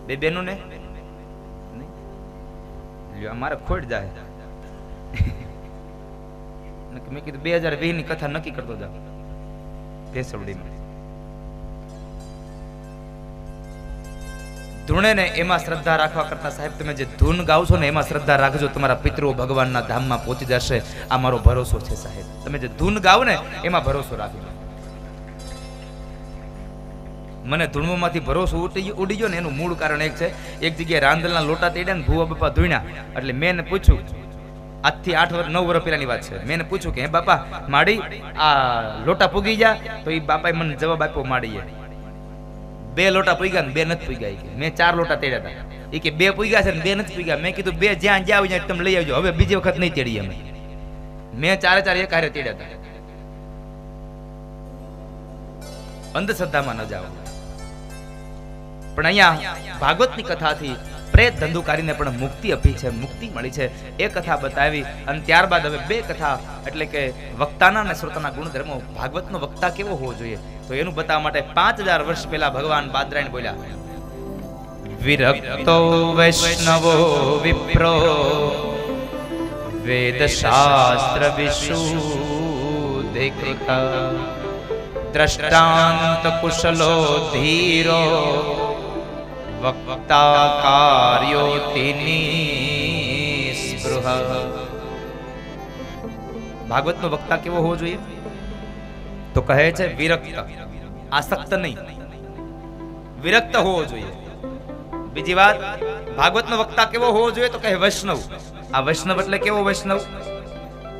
બે બેનું ને નહીં? લ્યો મારે ખોટ જાય. મેં કીધું 2020 ની કથા નક્કી કરતો જાવ ભેસવડીમાં. ધૂણે ને એમાં શ્રદ્ધા રાખવા કરતા સાહેબ તમે જે ધૂન ગાવશો ને એમાં શ્રદ્ધા રાખજો. તમારા પિતૃઓ ભગવાનના ધામમાં પહોંચી જશે. આ મારો ભરોસો છે સાહેબ. તમે જે ધૂન ગાવ ને એમાં ભરોસો રાખજો. મને ધૂણમાંથી ભરોસો ઉડી ગયો ને એનું મૂળ કારણ એક છે. એક જગ્યાએ રાંદલના લોટા તેડ્યા ને ભુવા બાપા ધૂણ્યા. એટલે મેં એને પૂછ્યું, આજથી 9 વર્ષ પહેલાની વાત છે. મેં એને પૂછ્યું કે હે બાપા માડી આ લોટા પૂગી ગયા? તો એ બાપાએ મને જવાબ આપ્યો માડીએ 2 લોટા પૂગ્યા ને 2 નથી પૂગ્યા. મેં 4 લોટા તેડ્યા હતા. એ કે 2 પૂગ્યા છે ને 2 નથી પૂગ્યા. મેં કીધું 2 જ્યાં જાવ ત્યાં તમે લઈ આવજો. હવે બીજી વખત નહીં તેડીએ અમે. મેં 4 એક હારે તેડ્યા હતા. અંધશ્રદ્ધામાં ન જાઓ. પણ અહીંયા ભાગવતની કથાથી પ્રેત ધંધુકારીને પણ મુક્તિ આપી છે, મુક્તિ મળી છે. એ કથા બતાવી અને ત્યારબાદ હવે 2 કથા એટલે કે વક્તાના અને શ્રોતાના ગુણધર્મો. ભાગવતનો વક્તા કેવો હોવો જોઈએ તો એનું બતાવવા માટે 5000 વર્ષ પહેલા ભગવાન બાદરાયણ બોલ્યા, વિરક્તો વૈષ્ણવો વિપ્રો વેદ શાસ્ત્ર વિશુદ્ધિકૃતા દ્રષ્ટાંત કુશલો ધીરો વક્તા કાર્યોતિની સ્પૃહ. ભાગવતનો વક્તા કેવો હોવો જોઈએ તો કહે છે વિરક્ત, આસક્ત નહીં, વિરક્ત હોવો જોઈએ. બીજી વાત, ભાગવતનો વક્તા કેવો હોવો જોઈએ તો કહે વૈષ્ણવ. આ વૈષ્ણવ એટલે કેવો વૈષ્ણવ?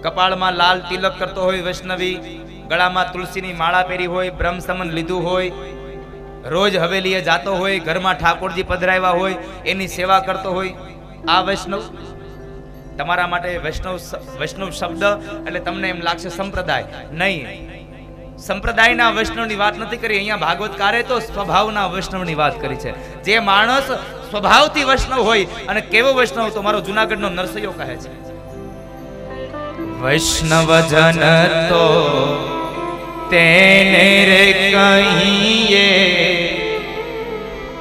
કપાળમાં લાલ તિલક કરતો હોય વૈષ્ણવી, ગળામાં તુલસીની માળા પહેરી હોય, બ્રહ્મ સમન લીધું હોય, રોજ હવેલીએ જાતો હોય, ઘરમાં ઠાકોરજી પધરાવ્યા હોય, એની સેવા કરતો હોય, આ વૈષ્ણવ. તમારા માટે વૈષ્ણવ શબ્દ એટલે તમને એમ લાગશે સંપ્રદાય. નહીં, સંપ્રદાયના વૈષ્ણવની વાત નથી કરી. અહીંયા ભાગવતકારે તો સ્વભાવના વૈષ્ણવની વાત કરી છે. જે માણસ સ્વભાવથી વૈષ્ણવ હોય, અને કેવો વૈષ્ણવ તો મારો જુનાગઢનો નરસૈયો કહે છે, વૈષ્ણવજન તો તેને રે કહીએ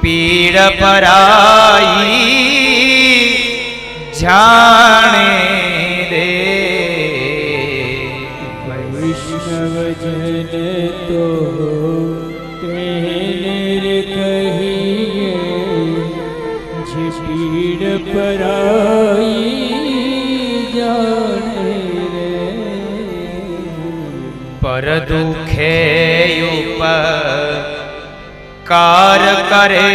પીડ પરાઈ જાણે રે. વૈષ્ણવજન તો તેને પીડ પરાઈ જાણે રે પર દુખે ઉપકાર કરે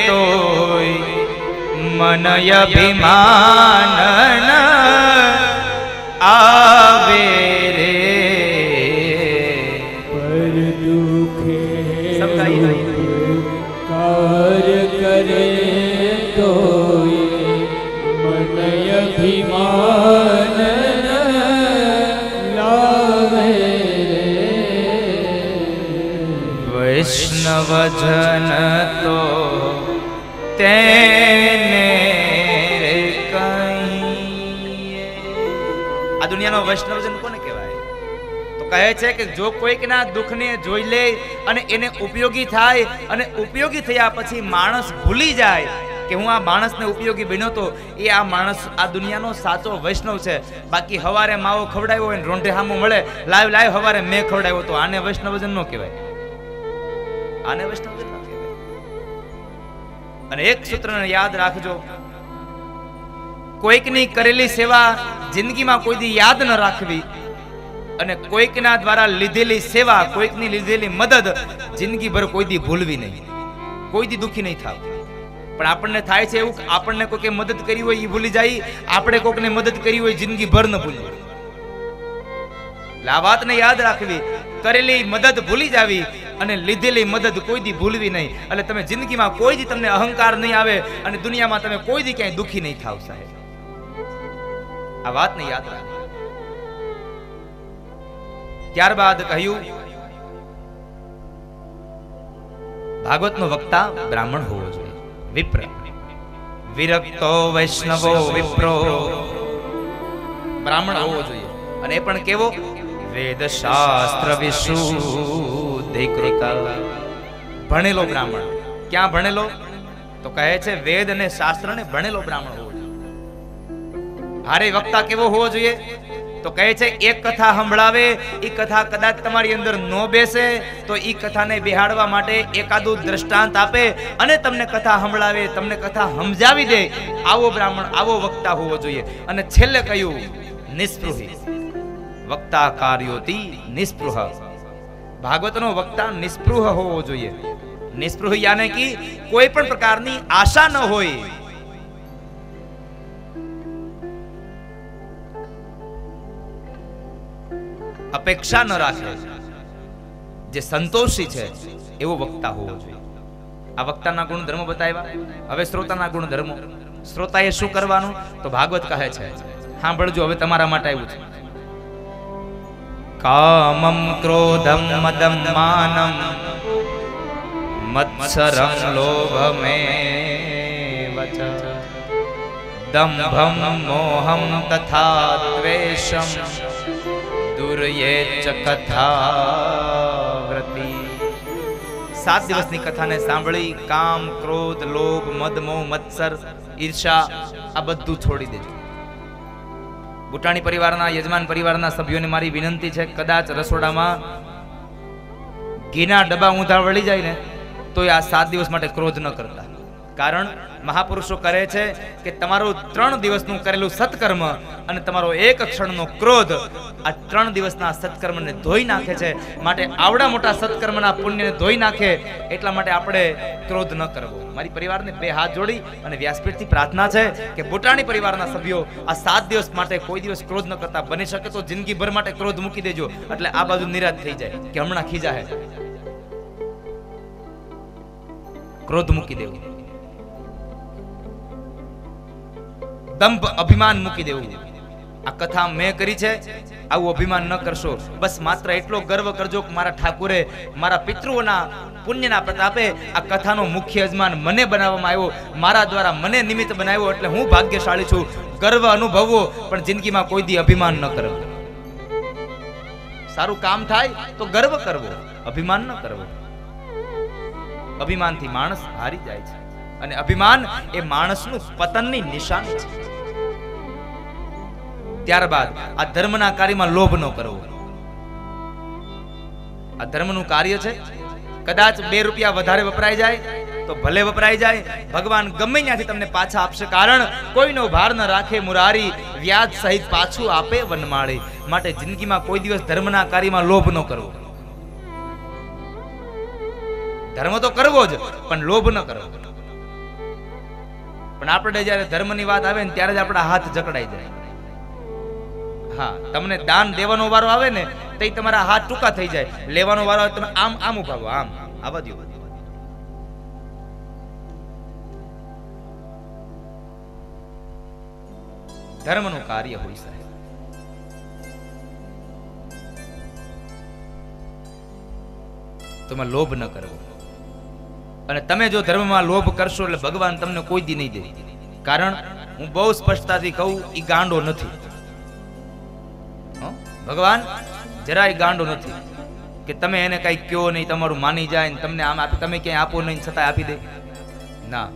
તોય મન અભિમાન ન આવે રે પર દુખે કાર કરે તોય મન અભિમાન લાવે વૈષ્ણવજન તો તેને આ દુનિયાનો વૈષ્ણવજન કોને કહેવાય? તો કહે છે કે જો કોઈકના દુઃખને જોઈ લે અને એને ઉપયોગી થાય અને ઉપયોગી થયા પછી માણસ ભૂલી જાય કે હું આ માણસને ઉપયોગી બન્યો તો, એ આ માણસ આ દુનિયાનો સાચો વૈષ્ણવ છે. બાકી હવારે માવો ખવડાવ્યો હોય ને રોંઢે હામો મળે લાવ લાવ હવારે મેં ખવડાવ્યો તો આને વૈષ્ણવજન ન કહેવાય. આને વૈષ્ણવજન ન કહેવાય. અને એક સૂત્રને યાદ રાખજો, કોઈકની કરેલી સેવા જિંદગીમાં કોઈ દી યાદ ન રાખવી અને કોઈકના દ્વારા લીધેલી સેવા, કોઈકની લીધેલી મદદ જિંદગીભર કોઈ દી ભૂલવી નહીં, કોઈ દી દુખી નહીં થાવ. પણ આપણને થાય છે એવું, આપણને કોઈકે મદદ કરી હોય એ ભૂલી જાય, આપણે કોઈકને મદદ કરી હોય જિંદગીભર ન ભૂલીએ. આ વાતને યાદ રાખવી, કરેલી મદદ ભૂલી જાવી અને લીધેલી મદદ કોઈ દી ભૂલવી નહીં. એટલે તમે જિંદગીમાં કોઈ દી તમને અહંકાર નહીં આવે અને દુનિયામાં તમે કોઈ દી ક્યાંય દુખી નહીં થાવ સાહેબ. આ વાતને યાદ રાખો. ત્યારબાદ કહ્યું ભાગવતનો વક્તા બ્રાહ્મણ હોવો જોઈએ, વિપ્ર. વિરક્તો વૈષ્ણવો વિપ્રો, બ્રાહ્મણ હોવો જોઈએ. અને એ પણ કેવો? વેદ શાસ્ત્ર વિશુદ્ધિકૃત, ભણેલો બ્રાહ્મણ. ક્યાં ભણેલો? તો કહે છે વેદ અને શાસ્ત્રને ભણેલો બ્રાહ્મણ હોવો જોઈએ. હારે વક્તા કેવો હોવો જોઈએ? તો કહે છે એક કથા સંભળાવે, એ કથા કદાચ તમારી અંદર ન બેસે તો એ કથાને બિહાડવા માટે એકાદું દ્રષ્ટાંત આપે અને તમને કથા સંભળાવે, તમને કથા સમજાવી દે. આવો બ્રાહ્મણ, આવો વક્તા હોવો જોઈએ. અને છેલ્લે કહ્યું નિસ્પૃહી, વક્તા કાર્યોતી નિસ્પૃહ. ભાગવતનો વક્તા નિસ્પૃહ હોવો જોઈએ. નિસ્પૃહ યાને કે કોઈ પણ પ્રકારની આશા ન હોય, અપેક્ષા ન રાખે, જે સંતોષી છે એવો વક્તા હોવો જોઈએ. આ વક્તાના ગુણધર્મો બતાવ્યા. હવે શ્રોતાના ગુણધર્મો. શ્રોતાએ શું કરવાનું? તો ભાગવત કહે છે, સાંભળજો, હવે તમારા માટે આવ્યું છે. કામમ ક્રોધમ મદમ માનમ મત્સરમ લોભમેવ ચ દંભમ મોહમ તથા દ્વેષમ દુર્યેચ કથાવ્રતિ. 7 દિવસની કથાને સાંભળી કામ, ક્રોધ, લોભ, મદ, મોહ, મત્સર, ઈર્ષા આ બધું છોડી દેજો. બુટાણી પરિવારના, યજમાન પરિવારના સભ્યોને મારી વિનંતી છે, કદાચ રસોડામાં ઘીના ડબ્બા ઊંધા વળી જાય ને તો આ 7 દિવસ માટે ક્રોધ ન કરતા. કારણ મહાપુરુષો કરે છે કે તમારું 3 દિવસનું કરેલું સત્કર્મ અને તમારો એક ક્ષણનો ક્રોધ આ 3 દિવસના સત્કર્મને ધોઈ નાખે છે. માટે આવડા મોટા સત્કર્મના પુણ્યને ધોઈ નાખે એટલા માટે આપણે ક્રોધ ન કરવો. મારી પરિવારને 2 હાથ જોડી અને વ્યાસપીઠથી પ્રાર્થના છે કે બુટાણી પરિવારના સભ્યો આ 7 દિવસ માટે કોઈ દિવસ ક્રોધ ન કરતા. બની શકે તો જિંદગીભર માટે ક્રોધ મૂકી દેજો, એટલે આ બાજુ નિરાશ થઈ જાય કે હમણાં ખીજા હે. ક્રોધ મૂકી દેવું, દંભ અભિમાન મૂકી દેવું. આ કથા મેં કરી છે, આવું અભિમાન ન કરશો. બસ માત્ર એટલો ગર્વ કરજો કે મારા ઠાકુરે મારા પિતૃઓના પુણ્યના પ્રતાપે આ કથાનો મુખ્ય યજમાન મને બનાવવામાં આવ્યો, મારા દ્વારા મને નિમિત્ત બનાવ્યો, એટલે હું ભાગ્યશાળી છું. ગર્વ અનુભવવો, પણ જિંદગીમાં કોઈ દી અભિમાન ન કરવું. સારું કામ થાય તો ગર્વ કરવો, અભિમાન ન કરવો. અભિમાનથી માણસ હારી જાય છે અને અભિમાન એ માણસનું પતનની નિશાની છે. ત્યારબાદ આ ધર્મના કાર્યમાં લોભ ન કરવો. આ ધર્મનું કાર્ય છે, કદાચ 2 રૂપિયા વધારે વપરાઈ જાય તો ભલે વપરાઈ જાય, ભગવાન ગમે ત્યાંથી તમને પાછા આપશે. કારણ કોઈનો ભાર ન રાખે મુરારી, વ્યાજ સહિત પાછું આપે વનમાળી. માટે જિંદગીમાં કોઈ દિવસ ધર્મના કાર્યમાં લોભ ન કરવો. ધર્મ તો કરવો જ, પણ લોભ ન કરવો. પણ આપણે જયારે ધર્મની વાત આવે ને ત્યારે જ આપણા હાથ જકડાઈ જાય. હા, તમને દાન દેવાનો વારો આવે ને તો તમારા હાથ ટૂંકા થઈ જાય. લેવાનો વારો આવે તમે આમ આમ ઉભાવો, આમ આવા દો. ધર્મનું કાર્ય હોય સાહેબ. તમે લોભ ન કરવો. અને તમે જો ધર્મમાં લોભ કરશો એટલે ભગવાન તમને કોઈ દી નહીં દે. કારણ હું બહુ સ્પષ્ટતાથી કહું, ઈ ગાંડો નથી. ભગવાન જરાય ગાંડો નથી કે તમે એને કઈ કયો નહીં, તમારું માની જાય ને તમને આમ આપી, તમે ક્યાંય આપો નહીં છતાં આપી દે. ના,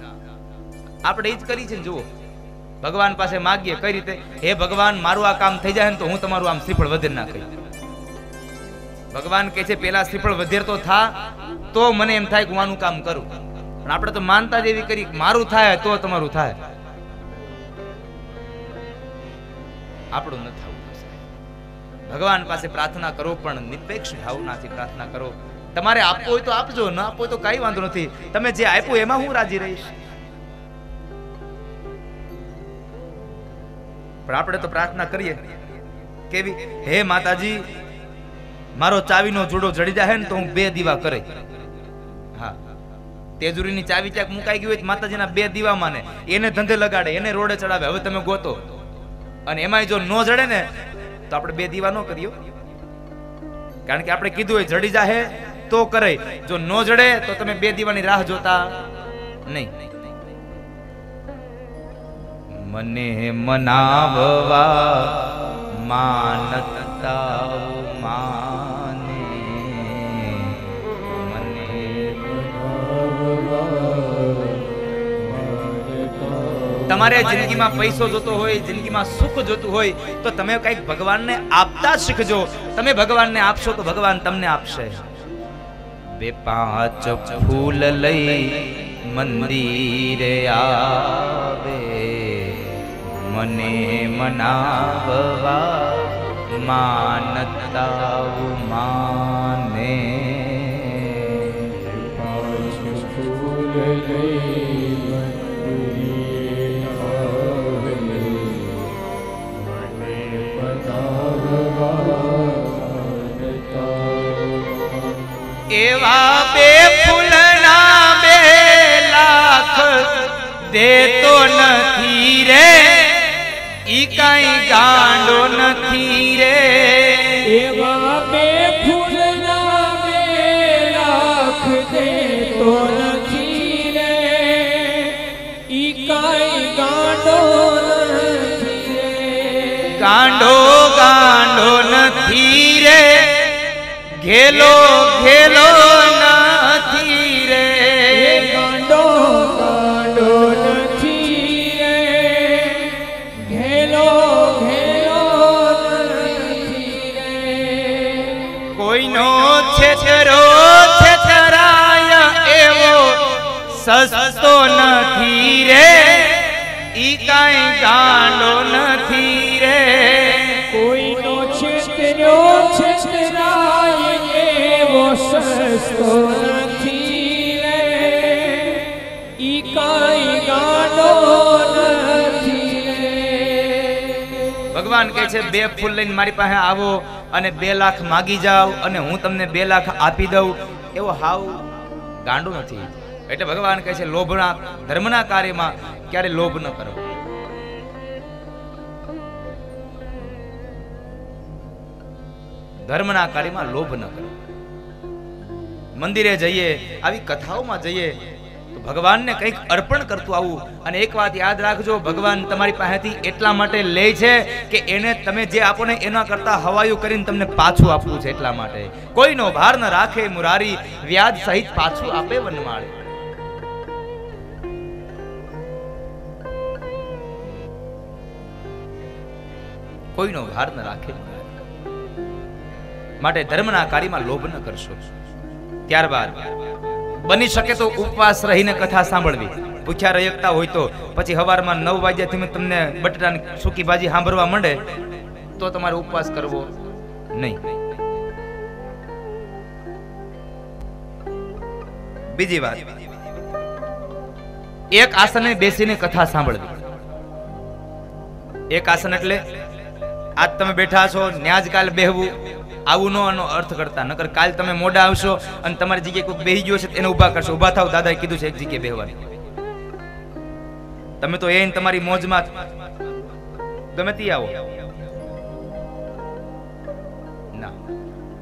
આપણે એ જ કરી છે ને. જુઓ, ભગવાન પાસે માગીએ કઈ રીતે, હે ભગવાન મારું આ કામ થઈ જાય ને તો હું તમારું આમ શ્રીફળ વધેર નાખી. ભગવાન કહે છે પેલા શ્રીફળ વધેર તો થા, તો મને એમ થાય કે હું આનું કામ કરું. પણ આપણે તો માનતા જ એવી કરી મારું થાય તો તમારું થાય. આપણું ન થવું. ભગવાન પાસે પ્રાર્થના કરો, પણ નિરપેક્ષ ભાવનાથી પ્રાર્થના કરો. તમારે આપવું હોય તો આપજો, ન આપવું તો કઈ વાંધો નથી. તમે જે આપ્યું એમાં હું રાજી રહીશ. પણ આપણે તો પ્રાર્થના કરીએ કેવી, હે માતાજી મારો ચાવીનો જોડો જડી જાય ને તો હું 2 દીવા કરે. હા, તેજુરીની ચાવી ક્યાંક મુકાઈ ગઈ હોય માતાજીના 2 દીવા માને, એને ધંધે લગાડે, એને રોડે ચડાવે. હવે તમે ગોતો, અને એમાંય જો ન જડે ને તો આપણે 2 દીવા ન કર્યો. કારણ કે આપણે કીધું હોય જડી જાહે તો કરે, જો ન જડે તો તમે 2 દીવાની રાહ જોતા નહીં. મને મનાવવા માનતા માને, મને તમારે જિંદગીમાં પૈસો જોતો હોય, જિંદગીમાં સુખ જોતું હોય તો તમે કઈક ભગવાનને આપતા શીખજો. તમે ભગવાનને આપશો તો ભગવાન તમને આપશે. 2-5 ફૂલ લઈ મંદિરે આવે, મને મનાવવા માનતા માને. 5 ફૂલ લઈ એવા 2 ફૂલના 2 લાખ દેતો નથી રે, ઈ કઈ ગાંડો નથી રે. એવા 2 ફૂલના 2 લાખ દેતો નથી રે, ઈ કઈ ગાંડો નથી રે. ગાંડો ગાંડો નથી રે, ઘેલો ઘેલો નથી રે. ગાંડો ગાંડો નથી રે, ઘેલો ઘેલો નથી રે. કોઈનો છેતરો છેતરાય એવો સસ્તો નથી રે, ઈ કાંઈ ગાંડો નથી રે. કોઈનો છેતર્યો છેતરાય એવો સસ્તો નથી રે, ઈ કાંઈ ગાંડો નથી રે. ભગવાન કહે છે 2 ફૂલ લઈને મારી પાસે આવો અને 2 લાખ માગી જાઓ અને હું તમને 2 લાખ આપી દઉં. એવો હાવ ગાંડો નથી. એટલે ભગવાન કહે છે લોભના ધર્મના કાર્યમાં ક્યારે લોભ ન કરો. ધર્મના કાર્યમાં લોભ ન કરો. મંદિરે જઈએ, આવી કથાઓમાં જઈએ તો ભગવાનને કંઈક અર્પણ કરતું આવું. અને એક વાત યાદ રાખજો, ભગવાન તમારી પાસેથી એટલા માટે લે છે કે એને તમે જે આપો ને એના કરતા હવાયું કરીને તમને પાછું આપવું છે. એટલા માટે કોઈનો ભાર ન રાખે મુરારી, વ્યાજ સહિત પાછું આપે વનમાળે. કોઈનો ભાર ન રાખે. માટે ધર્મના કાર્યમાં લોભ ન કરશો. ત્યારબાદ બની શકે તો ઉપવાસ રહીને કથા સાંભળવી. ભૂખ્યા રહેતા હોય તો પછી સવારમાં 9 વાગ્યાથી તમને બટાટાની સૂકી ભાજી સાંભળવા માંડે તો તમારે ઉપવાસ કરવો નહીં. બીજી વાત, એક આસને બેસીને કથા સાંભળવી. એક આસન એટલે આજ તમે બેઠા છો ન્યાજ કાલ બેહવું, આવું નો અર્થ કરતા. નકર કાલ તમે મોડા આવશો અને તમારી જગ્યાએ કોઈ બેહી ગયો છે એને ઊભા કરશો. ઊભા થાવ, દાદાએ કીધું છે એક જગ્યાએ બેહવાનું. તમે તો એને તમારી મોજમાં ગમે તે આવો ના.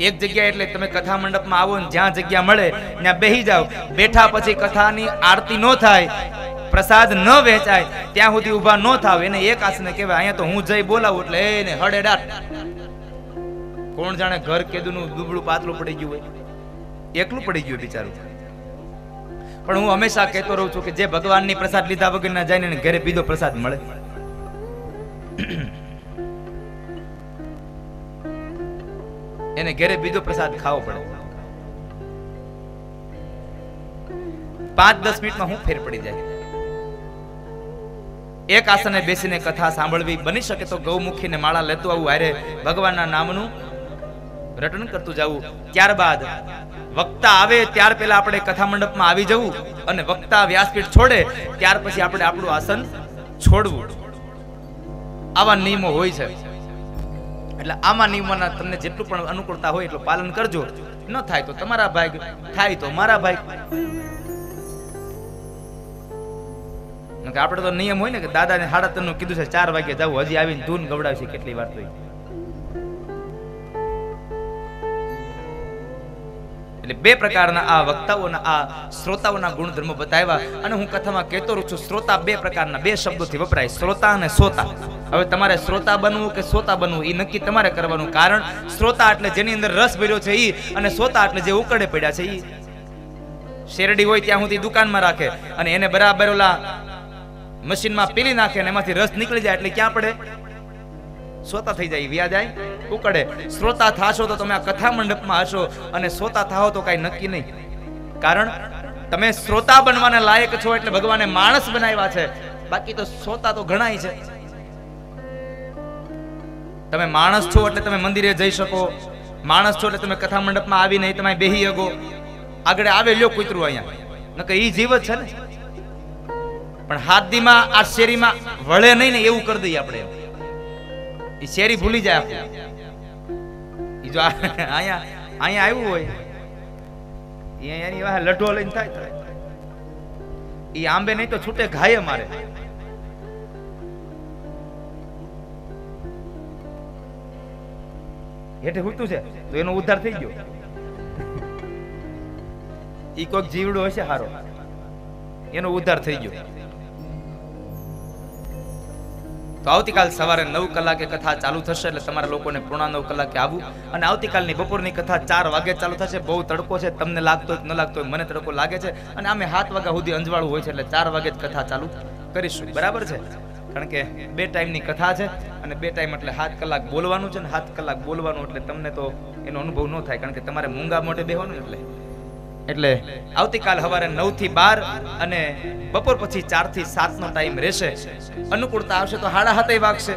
એક જગ્યા એટલે તમે કથા મંડપમાં આવો ને જ્યાં જગ્યા મળે ત્યાં બેહી જાઓ. બેઠા પછી કથાની આરતી ન થાય, પ્રસાદ ન વેચાય ત્યાં સુધી ઊભા ન થાવ. એને એક આસને કહેવાય. અહીંયા તો હું જઈ બોલાવું એટલે એને હડેડાટ. કોણ જાણે ઘર કેદુનું દુબળું પાતળું પડી ગયું હોય, એકલું પડી ગયું બિચારું. પણ હું હંમેશા કહેતો રહું છું કે જે ભગવાનની પ્રસાદ લીધા વગર ના જાય ને ઘરે બીજો પ્રસાદ મળે. એને ઘરે બીજો પ્રસાદ ખાવો પડે. 5-10 મિનિટમાં હું ફેર પડી જાય. એક આસને બેસીને કથા સાંભળવી. બની શકે તો ગૌમુખીને માળા લેતું આવું, હારે ભગવાનના નામનું રટન કરતું જવું. ત્યારબાદ વક્તા આવે ત્યાર પહેલા આપણે કથા મંડપમાં આવી જવું અને વક્તા વ્યાસપીઠ છોડે ત્યાર પછી આપણે આપણું આસન છોડવું. આવા નિયમો હોય છે. એટલે આમાં નિયમોના તમને જેટલું પણ અનુકૂળતા હોય એટલું પાલન કરજો. ન થાય તો તમારા ભાગ, થાય તો મારા ભાગ. આપણે તો નિયમ હોય ને કે દાદાને 3:30 નું કીધું છે, 4 વાગે જવું, હજી આવીને ધૂન ગવડાવશે કેટલી વાર. તો એટલે બે પ્રકારના આ વક્તાઓના આ શ્રોતાઓના ગુણધર્મો બતાવ્યા. અને હું કથામાં કહેતો રહું છું, શ્રોતા બે પ્રકારના, બે શબ્દોથી વપરાય, શ્રોતા અને સોતા. હવે તમારે શ્રોતા બનવું કે સોતા બનવું એ નક્કી તમારે કરવાનું. કારણ શ્રોતા એટલે જેની અંદર રસ ભર્યો છે ઈ, અને સોતા એટલે જે ઉકળે પડ્યા છે ઈ. શેરડી હોય ત્યાં સુધી દુકાનમાં રાખે અને એને બરાબર ઓલા મશીનમાં પીલી નાખે અને એમાંથી રસ નીકળી જાય એટલે ક્યાં પડે? સોતા થઈ જાય, વ્યા જાય, ઉકળે. શ્રોતા થાશો તો તમે આ કથા મંડપમાં હશો, અને સોતા થાઓ તો કઈ નક્કી નહીં. કારણ તમે શ્રોતા બનવાના લાયક છો એટલે ભગવાને માણસ બનાવ્યા છે. બાકી તો સોતા તો ઘણાય છે. તમે માણસ છો એટલે તમે મંદિરે જઈ શકો, માણસ છો એટલે તમે કથા મંડપમાં આવી નહીં તમે બેહી શકો. આગળ આવે લ્યો કૂતરું અહીંયા, નકર ઈ જીવ જ છે ને. પણ હાથદીમાં આ શેરીમાં વળે નહીં ને એવું કરી દઈએ આપણે. એ શેરી ભૂલી જાય આપણે. ઈ જો અહીંયા આવ્યું હોય એની વાહ લઢો લઈને થાય. ઈ આંબે નહીં તો છૂટે ઘાયે મારે. હેઠે હુતું છે તો એનો ઉદ્ધાર થઈ ગયો. ઈ કોઈક જીવડો હશે હારો, એનો ઉદ્ધાર થઈ ગયો. તો આવતીકાલ સવારે 9 કલાકે કથા ચાલુ થશે. એટલે તમારા લોકોને 9:45 કલાકે આવવું. અને આવતીકાલની બપોરની કથા 4 વાગે ચાલુ થશે. બહુ તડકો છે, તમને લાગતો હોય ન લાગતો હોય, મને તડકો લાગે છે. અને આમે 7 વાગ્યા સુધી અંજવાળું હોય છે, એટલે 4 વાગે જ કથા ચાલુ કરીશું. બરાબર છે? કારણ કે 2 ટાઈમની કથા છે અને 2 ટાઈમ એટલે 7 કલાક બોલવાનું છે ને 7 કલાક બોલવાનું એટલે તમને તો એનો અનુભવ ન થાય, કારણ કે તમારે મૂંગા મોઢે બેહવાનું. એટલે આવતીકાલ સવારે 9 થી 12 અને બપોર પછી 4 થી 7 નો ટાઈમ રહેશે. અનુકૂળતા આવશે તો 7:30 વાગશે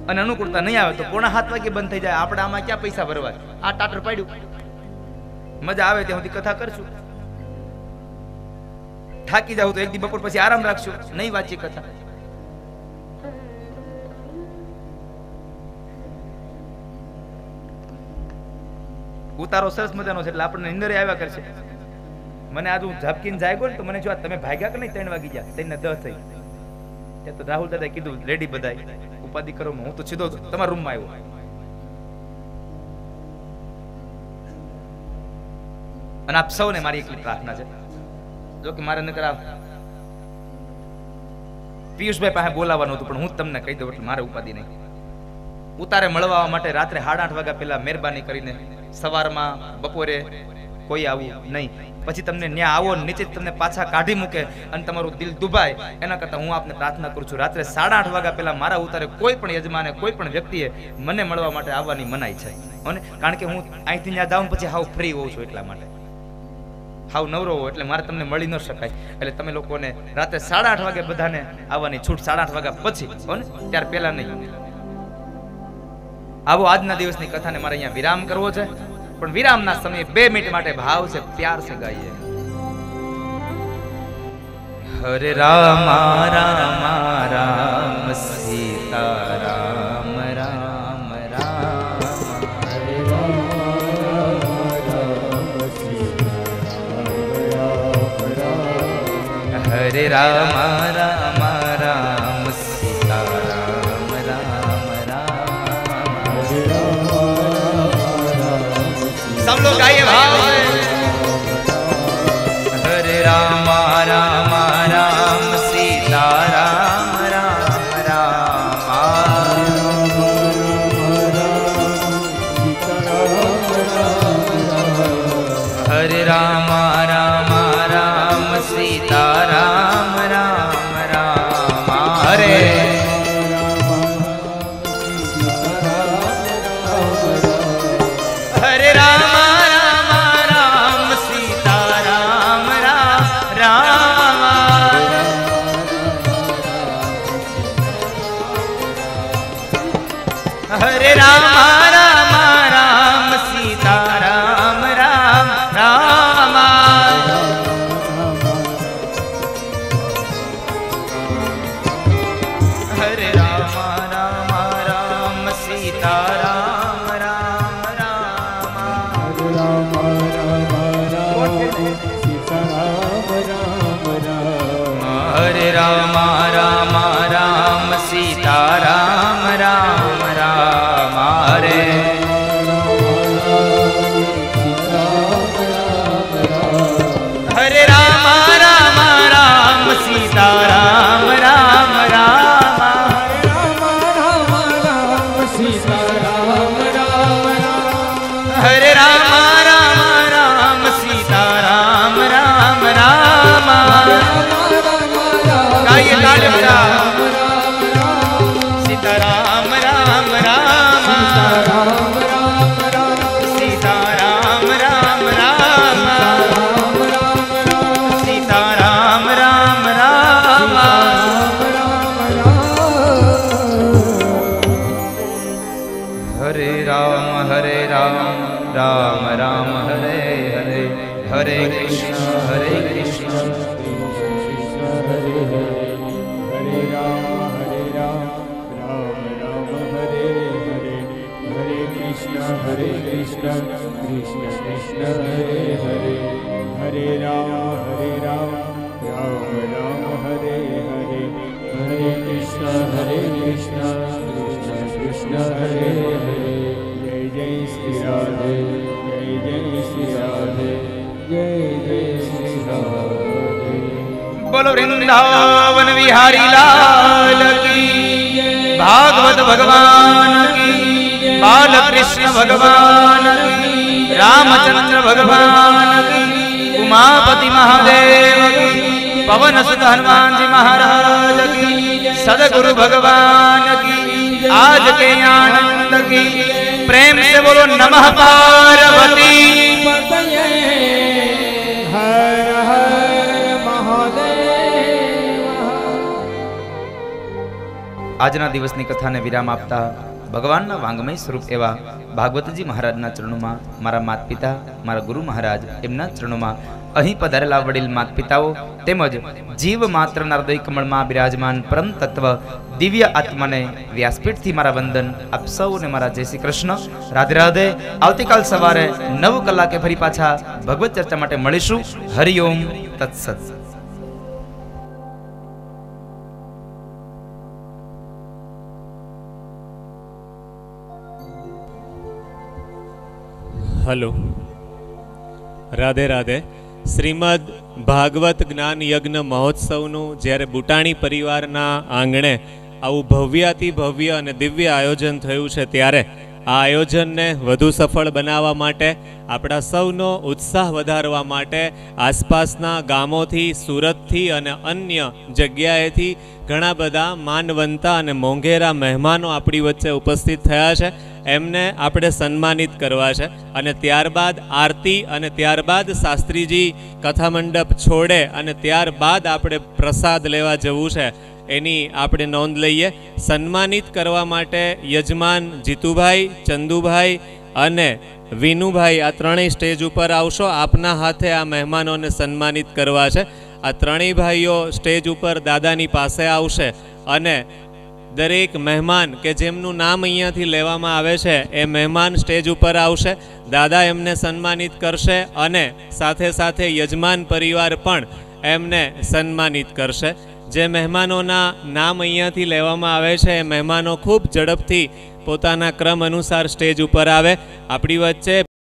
અને અનુકૂળતા નહીં આવે તો 7:45 વાગે બંધ થઈ જાય. આપણે આમાં ક્યાં પૈસા ભરવા? આ ટાટર પાડ્યું, મજા આવે ત્યાં સુધી કથા કરશું. થાકી જાવ તો એક દી બપોર પછી આરામ રાખશું, નહીં વાંચી કથા. ઉતારો સરસ મજાનો છે એટલે આપણને નિંદરે આવ્યા કરશે. મને આજ હું ઝાપકીને જાગ્યો ને તો મને જો તમે ભાગ્યા કે નહીં 3 વાગી ગયા, 3 ને 10 થઈ. ત્યાં તો રાહુલ દાદાએ કીધું રેડી બધાય ઉપાધિ કરો. હું તો સીધો તમારા રૂમમાં આવ્યો. અને આપ સૌને મારી એકલી પ્રાર્થના છે, જો કે મારે નકર પિયુષભાઈ પાસે બોલાવવાનું હતું, પણ હું તમને કહી દઉં એટલે મારે ઉપાધિ નહીં. ઉતારે મળવા માટે રાત્રે 8:30 વાગ્યા પહેલા મહેરબાની કરીને સવારમાં બપોરે કોઈ આવું નહીં. પછી તમને ન્યા આવો નીચે તમને પાછા કાઢી મૂકે અને તમારું દિલ દુભાય. એના કરતા હું આપને પ્રાર્થના કરું છું, રાત્રે 8:30 વાગ્યા પહેલા મારા ઉતારે કોઈ પણ યજમાને કોઈ પણ વ્યક્તિએ મને મળવા માટે આવવાની મનાઈ છે. અને કારણ કે હું અહીંથી ત્યાં જાઉં પછી હાવ ફ્રી હોઉં છું એટલા માટે. હાવ નવરો હો એટલે મારે તમને મળી ન શકાય, એટલે તમે લોકોને રાત્રે 8:30 વાગે બધાને આવવાની છૂટ, 8:30 વાગ્યા પછી હો ને, ત્યાર પહેલા નહીં. આવો આજના દિવસની કથાને મારે અહીંયા વિરામ કરવો છે, પણ વિરામના સમયે 2 મિનિટ માટે ભાવ છે, પ્યાર છે ગાઈએ. હરે રામ રામ રામ સીતા રામ રામ રામ, હરે રામ રામ સીતા રામ રામ, હરે રામ રામ રામ સીતા રામ રામ રામ, હરે રામ રામ. सब लोग गाइए भाव. हरे राम राम राम सीता राम राम राम, हरे राम राम राम सीता राम राम राम, हरे हरे राम हरे राम राम राम सीता राम राम राम, हरे राम राम राम सीता राम राम राम, हरे राम राम राम सीता राम राम राम, हरे राम राम राम सीता राम राम राम, हरे हरे राम राम राम सीता राम राम राम, हरे राम राम राम सीता राम राम राम, गाइए ताली बजा. सीता राम राम राम, सीता राम राम राम, सीता राम राम राम, हरे राम राम राम हरे हरे, हरे कृष्ण हरे कृष्ण, हरे राम राम राम हरे हरे, हरे कृष्ण कृष्ण कृष्ण हरे हरे, हरे राम राम राम हरे हरे, हरे कृष्ण कृष्ण कृष्ण हरे हरे. जय जय श्री राधे, जय जय श्री राधे, जय जय श्री राधे. बोलो वृंदावन विहारी लाल की, भागवत भगवान की, बाल कृष्ण भगवान की, रामचंद्र भगवान की, उमापति महादेव की, पवन सुत हनुमान जी महाराज की, सदगुरु भगवान की, आज के आनंद की. प्रेम से बोलो नमः पार्वती. हर हर महादेव. આજના દિવસની કથાને વિરામ આપતા ભગવાનના વાંગમય સ્વરૂપ એવા ભાગવતજી મહારાજના ચરણોમાં, મારા માતા પિતા, મારા ગુરુ મહારાજ એમના ચરણોમાં, અહીં પધારેલા વડીલ માતા પિતાઓ તેમજ જીવ માત્રના હૃદય કમળમાં બિરાજમાન પરમ તત્વ દિવ્ય આત્માને વ્યાસપીઠથી મારા વંદન. આપ સૌને મારા જય શ્રી કૃષ્ણ, રાધે રાધે. આવતીકાલ સવારે 9 કલાકે ફરી પાછા ભગવત ચર્ચા માટે મળીશું. હરિઓમ તત્સત. હલો, રાધે રાધે. શ્રીમદ ભાગવત જ્ઞાન યજ્ઞ મહોત્સવનું જ્યારે બુટાણી પરિવારના આંગણે આવું ભવ્યાતિ ભવ્ય અને દિવ્ય આયોજન થયું છે, ત્યારે આ આયોજનને વધુ સફળ બનાવવા માટે, આપણા સૌનો ઉત્સાહ વધારવા માટે આસપાસના ગામોથી, સુરતથી અને અન્ય જગ્યાએથી ઘણા બધા માનવંતા અને મોંઘેરા મહેમાનો આપણી વચ્ચે ઉપસ્થિત થયા છે. એમને આપણે સન્માનિત કરવા છે. અને ત્યારબાદ આરતી અને ત્યારબાદ શાસ્ત્રીજી કથા મંડપ છોડે અને ત્યારબાદ આપણે પ્રસાદ લેવા જવું છે, એની આપણે નોંધ લઈએ. સન્માનિત કરવા માટે યજમાન જીતુભાઈ, ચંદુભાઈ અને વિનુભાઈ આ ત્રણેય સ્ટેજ ઉપર આવશો. આપના હાથે આ મહેમાનોને સન્માનિત કરવા છે. આ ત્રણેય ભાઈઓ સ્ટેજ ઉપર દાદાની પાસે આવશે અને દરેક મહેમાન કે જેમનું નામ અહીંયાથી લેવામાં આવે છે એ મહેમાન સ્ટેજ ઉપર આવશે. દાદા એમને સન્માનિત કરશે અને સાથે સાથે યજમાન પરિવાર પણ એમને સન્માનિત કરશે. જે મહેમાનોના નામ અહીંયાથી લેવામાં આવે છે એ મહેમાનો ખૂબ ઝડપથી પોતાના ક્રમ અનુસાર સ્ટેજ ઉપર આવે. આપણી વચ્ચે